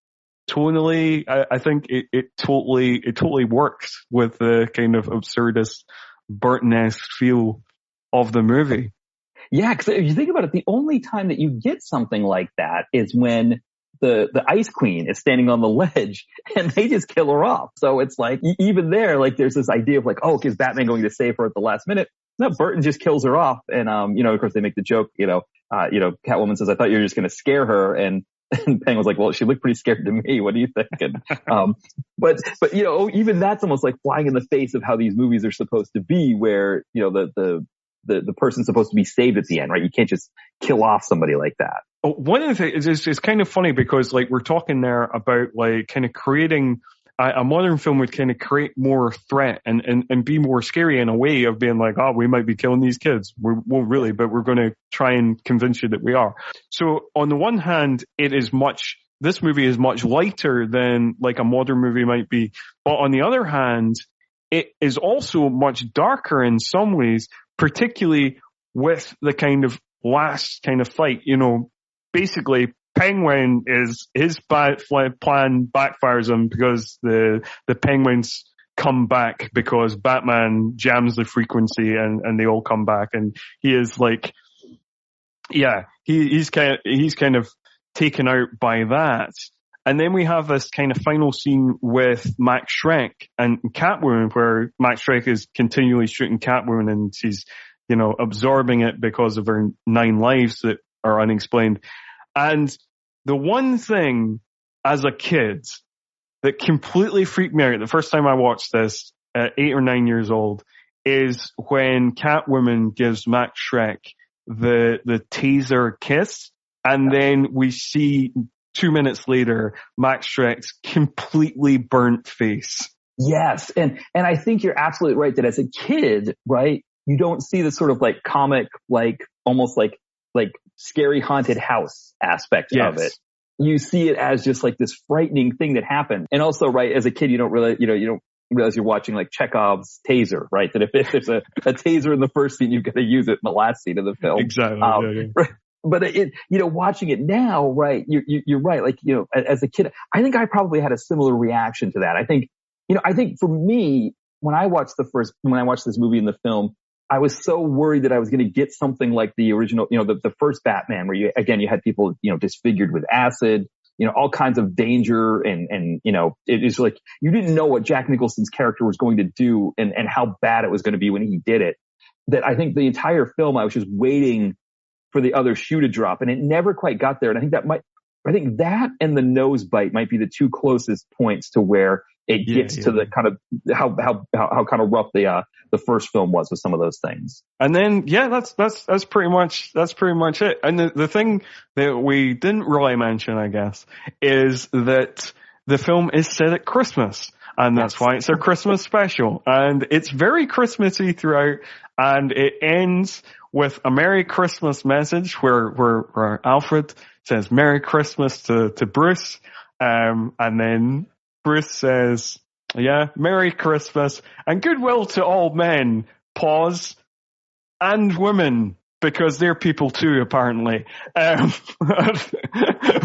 tonally, I think it totally works with the kind of absurdist Burton-esque feel of the movie. Yeah, because if you think about it, the only time that you get something like that is when the Ice Queen is standing on the ledge and they just kill her off. So it's like, even there, like there's this idea of like, oh, is Batman going to save her at the last minute? No, Burton just kills her off. And, of course they make the joke, Catwoman says, I thought you were just going to scare her. And Penguin was like, well, she looked pretty scared to me. What do you think? And, but even that's almost like flying in the face of how these movies are supposed to be, where, the person's supposed to be saved at the end, right? You can't just kill off somebody like that. One of the things is it's kind of funny, because like we're talking there about like kind of creating a modern film would kind of create more threat and be more scary in a way of being like, oh, we might be killing these kids. We won't really, but we're going to try and convince you that we are. So on the one hand, this movie is much lighter than like a modern movie might be. But on the other hand, it is also much darker in some ways, particularly with the kind of last kind of fight, basically Penguin is his plan backfires him because the Penguins come back because Batman jams the frequency and they all come back, and he is like, yeah, he's kind of taken out by that. And then we have this kind of final scene with Max Schreck and Catwoman, where Max Schreck is continually shooting Catwoman, and she's absorbing it because of her 9 lives that are unexplained. And the one thing as a kid that completely freaked me out the first time I watched this at 8 or 9 years old is when Catwoman gives Max Schreck the taser kiss, and then we see 2 minutes later Max Schreck's completely burnt face. Yes, and I think you're absolutely right that as a kid, right, you don't see the sort of like comic, like almost like scary haunted house aspect of it. You see it as just like this frightening thing that happened. And also, right, as a kid, you don't realize you're watching like Chekhov's taser, right? That if there's a taser in the first scene, you've got to use it in the last scene of the film. Exactly. Right. But watching it now, right? You're right. Like, as a kid, I think I probably had a similar reaction to that. I think for me, when I watched this movie in the film, I was so worried that I was going to get something like the original, the first Batman, where you had people, disfigured with acid, all kinds of danger. And it is like, you didn't know what Jack Nicholson's character was going to do and how bad it was going to be when he did it. That I think the entire film, I was just waiting for the other shoe to drop, and it never quite got there. And I think that and the nose bite might be the two closest points to where it gets to the kind of how kind of rough the first film was with some of those things. And then, that's pretty much it. And the thing that we didn't really mention, I guess, is that the film is set at Christmas. And that's why it's a Christmas special. And it's very Christmassy throughout. And it ends with a Merry Christmas message where Alfred says Merry Christmas to Bruce. And then Bruce says, Merry Christmas and goodwill to all men, pause, and women, because they're people too, apparently.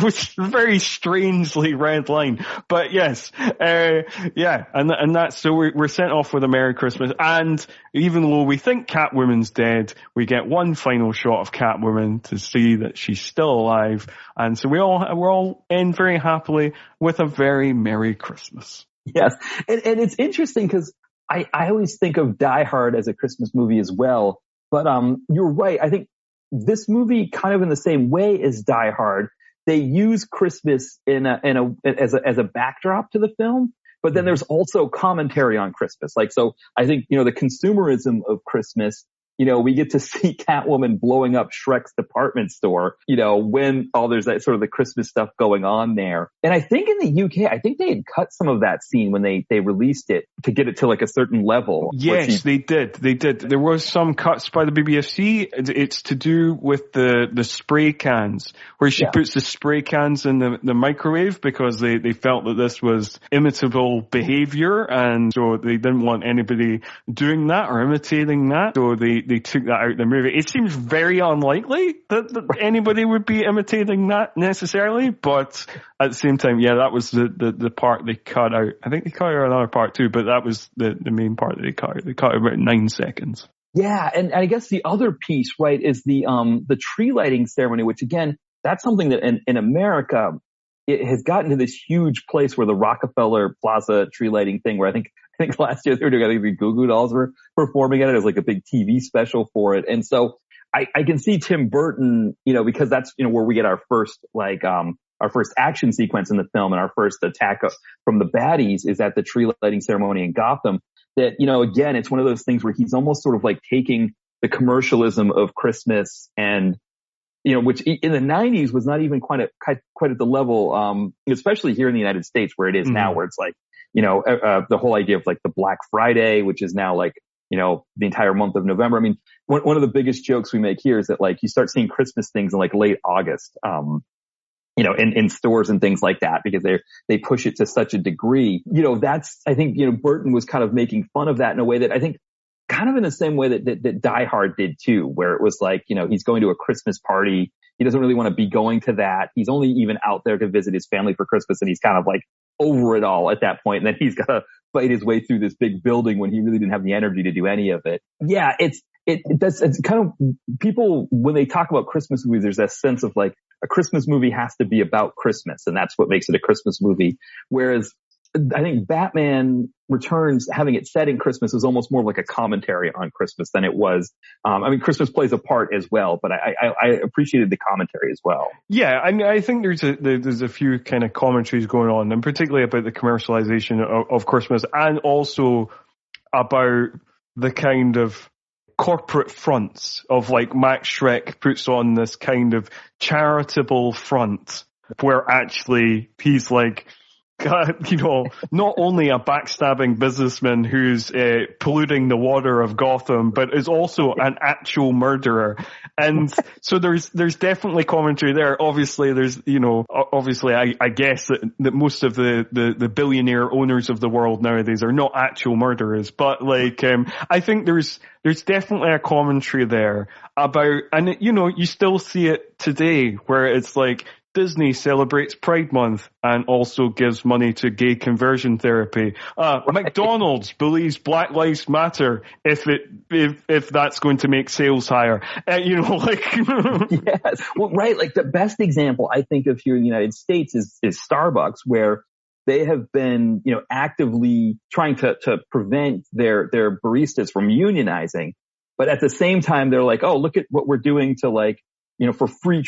Which is a very strangely read line. But yes, and that's, so we're sent off with a Merry Christmas. And even though we think Catwoman's dead, we get one final shot of Catwoman to see that she's still alive. And so we're all end very happily with a very Merry Christmas. Yes. And it's interesting because I always think of Die Hard as a Christmas movie as well. But you're right. I think this movie, kind of in the same way as Die Hard, they use Christmas as a backdrop to the film. But then there's also commentary on Christmas. Like, so I think, the consumerism of Christmas, we get to see Catwoman blowing up Shrek's department store, when there's that sort of the Christmas stuff going on there. And I think in the UK, I think they had cut some of that scene when they released it to get it to like a certain level. Yes, they did. There was some cuts by the BBC. It's to do with the spray cans, where she puts the spray cans in the microwave because they felt that this was imitable behavior. And so they didn't want anybody doing that or imitating that. So they took that out of the movie. It seems very unlikely that anybody would be imitating that necessarily, but at the same time, that was the part they cut out. I think they cut out another part too, but that was the main part that they cut out. They cut out about 9 seconds. Yeah, and I guess the other piece, right, is the tree lighting ceremony, which again, that's something that in America, it has gotten to this huge place where the Rockefeller Plaza tree lighting thing, where I think last year they were doing, I think the Goo Goo Dolls were performing at it. It was like a big TV special for it. And so I can see Tim Burton, because that's, where we get our first, our first action sequence in the film and our first attack from the baddies is at the tree lighting ceremony in Gotham. That, again, it's one of those things where he's almost sort of like taking the commercialism of Christmas and, which in the 90s was not even quite at the level, especially here in the United States where it is now, where it's like, the whole idea of like the Black Friday, which is now like, the entire month of November. I mean, one of the biggest jokes we make here is that like you start seeing Christmas things in like late August, in stores and things like that, because they push it to such a degree. That's, I think, Burton was kind of making fun of that in a way that I think kind of in the same way that Die Hard did too, where it was like, he's going to a Christmas party. He doesn't really want to be going to that. He's only even out there to visit his family for Christmas, and he's kind of like over it all at that point. And then he's got to fight his way through this big building when he really didn't have the energy to do any of it. Yeah, it's kind of, people, when they talk about Christmas movies, there's that sense of like a Christmas movie has to be about Christmas, and that's what makes it a Christmas movie. Whereas I think Batman Returns, having it set in Christmas, was almost more like a commentary on Christmas than it was. Christmas plays a part as well, but I appreciated the commentary as well. Yeah, I think there's a few kind of commentaries going on, and particularly about the commercialization of Christmas, and also about the kind of corporate fronts of like Max Schreck puts on this kind of charitable front where actually he's like not only a backstabbing businessman who's polluting the water of Gotham, but is also an actual murderer. And so there's definitely commentary there. Obviously, I guess that most of the billionaire owners of the world nowadays are not actual murderers, but I think there's definitely a commentary there about, and you still see it today where it's like Disney celebrates Pride Month and also gives money to gay conversion therapy. McDonald's believes Black Lives Matter if that's going to make sales higher. Yes. Well, right. Like the best example I think of here in the United States is Starbucks, where they have been, actively trying to prevent their baristas from unionizing. But at the same time, they're like, oh, look at what we're doing to for free,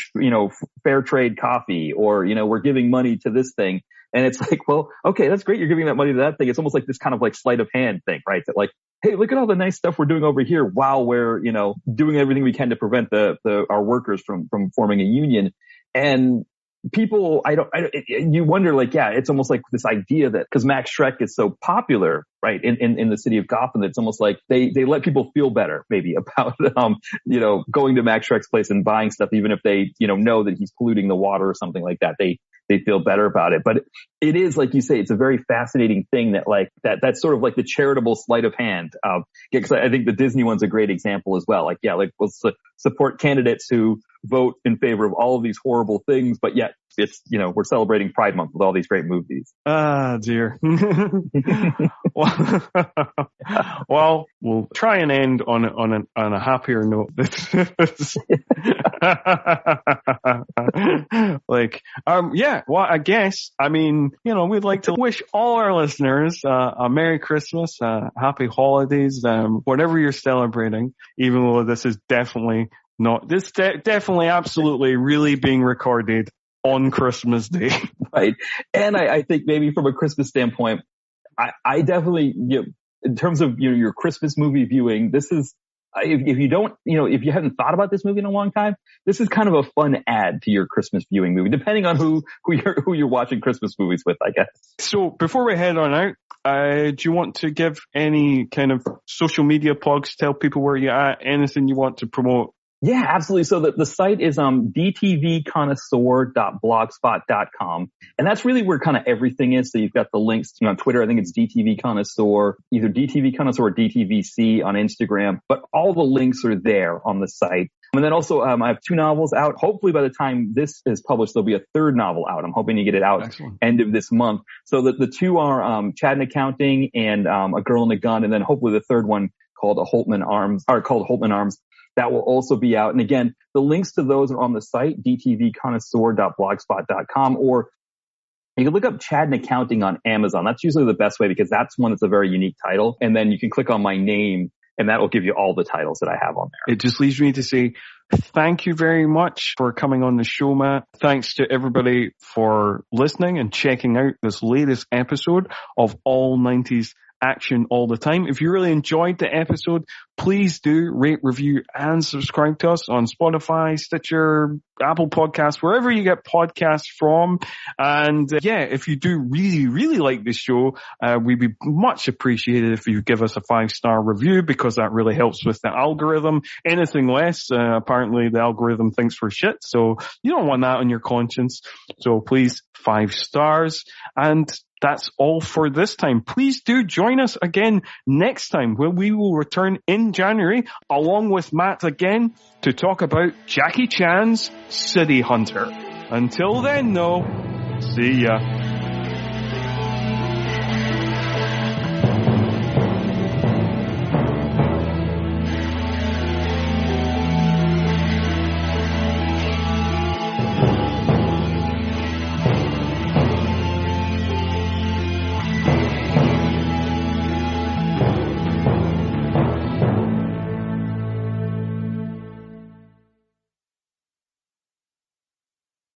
fair trade coffee, or, we're giving money to this thing. And it's like, well, okay, that's great. You're giving that money to that thing. It's almost like this kind of sleight of hand thing, right? That hey, look at all the nice stuff we're doing over here while we're, doing everything we can to prevent our workers from forming a union. And people, you wonder, it's almost like this idea that because Max Schreck is so popular, right, in the city of Gotham, that it's almost like they let people feel better maybe about, going to Max Schreck's place and buying stuff, even if they, know that he's polluting the water or something like that. They feel better about it. But it is, like you say, it's a very fascinating thing that's sort of like the charitable sleight of hand. Because I think the Disney one's a great example as well. We'll support candidates who vote in favor of all of these horrible things, but yet it's, we're celebrating Pride Month with all these great movies. Ah, dear. Well, we'll try and end on a happier note. Well, I guess, we'd like to wish all our listeners a Merry Christmas, Happy Holidays, whatever you're celebrating, even though this is definitely absolutely really being recorded on Christmas Day. Right. And I think maybe from a Christmas standpoint, I definitely, in terms of, your Christmas movie viewing, this is, if you don't, if you haven't thought about this movie in a long time, this is kind of a fun add to your Christmas viewing movie, depending on who you're watching Christmas movies with, I guess. So before we head on out, do you want to give any kind of social media plugs, tell people where you're at, anything you want to promote? Yeah, absolutely. So the site is dtvconnoisseur.blogspot.com. And that's really where kind of everything is. So you've got the links on Twitter. I think it's DTV Connoisseur, either DTV Connoisseur or DTVC on Instagram. But all the links are there on the site. And then also I have 2 novels out. Hopefully by the time this is published, there'll be a 3rd novel out. I'm hoping to get it out end of this month. So the 2 are Chad and Accounting and A Girl and a Gun. And then hopefully the 3rd one called Holtman Arms. That will also be out. And again, the links to those are on the site, dtvconnoisseur.blogspot.com, or you can look up Chad and Accounting on Amazon. That's usually the best way because that's one that's a very unique title. And then you can click on my name and that will give you all the titles that I have on there. It just leaves me to say thank you very much for coming on the show, Matt. Thanks to everybody for listening and checking out this latest episode of All 90s Action All the Time. If you really enjoyed the episode, please do rate, review, and subscribe to us on Spotify, Stitcher, Apple Podcasts, wherever you get podcasts from. And if you do really, really like this show, we'd be much appreciated if you give us a 5-star review because that really helps with the algorithm. Anything less, apparently the algorithm thinks we're shit. So you don't want that on your conscience. So please, 5 stars. And that's all for this time. Please do join us again next time when we will return in January along with Matt again to talk about Jackie Chan's City Hunter. Until then, though, see ya.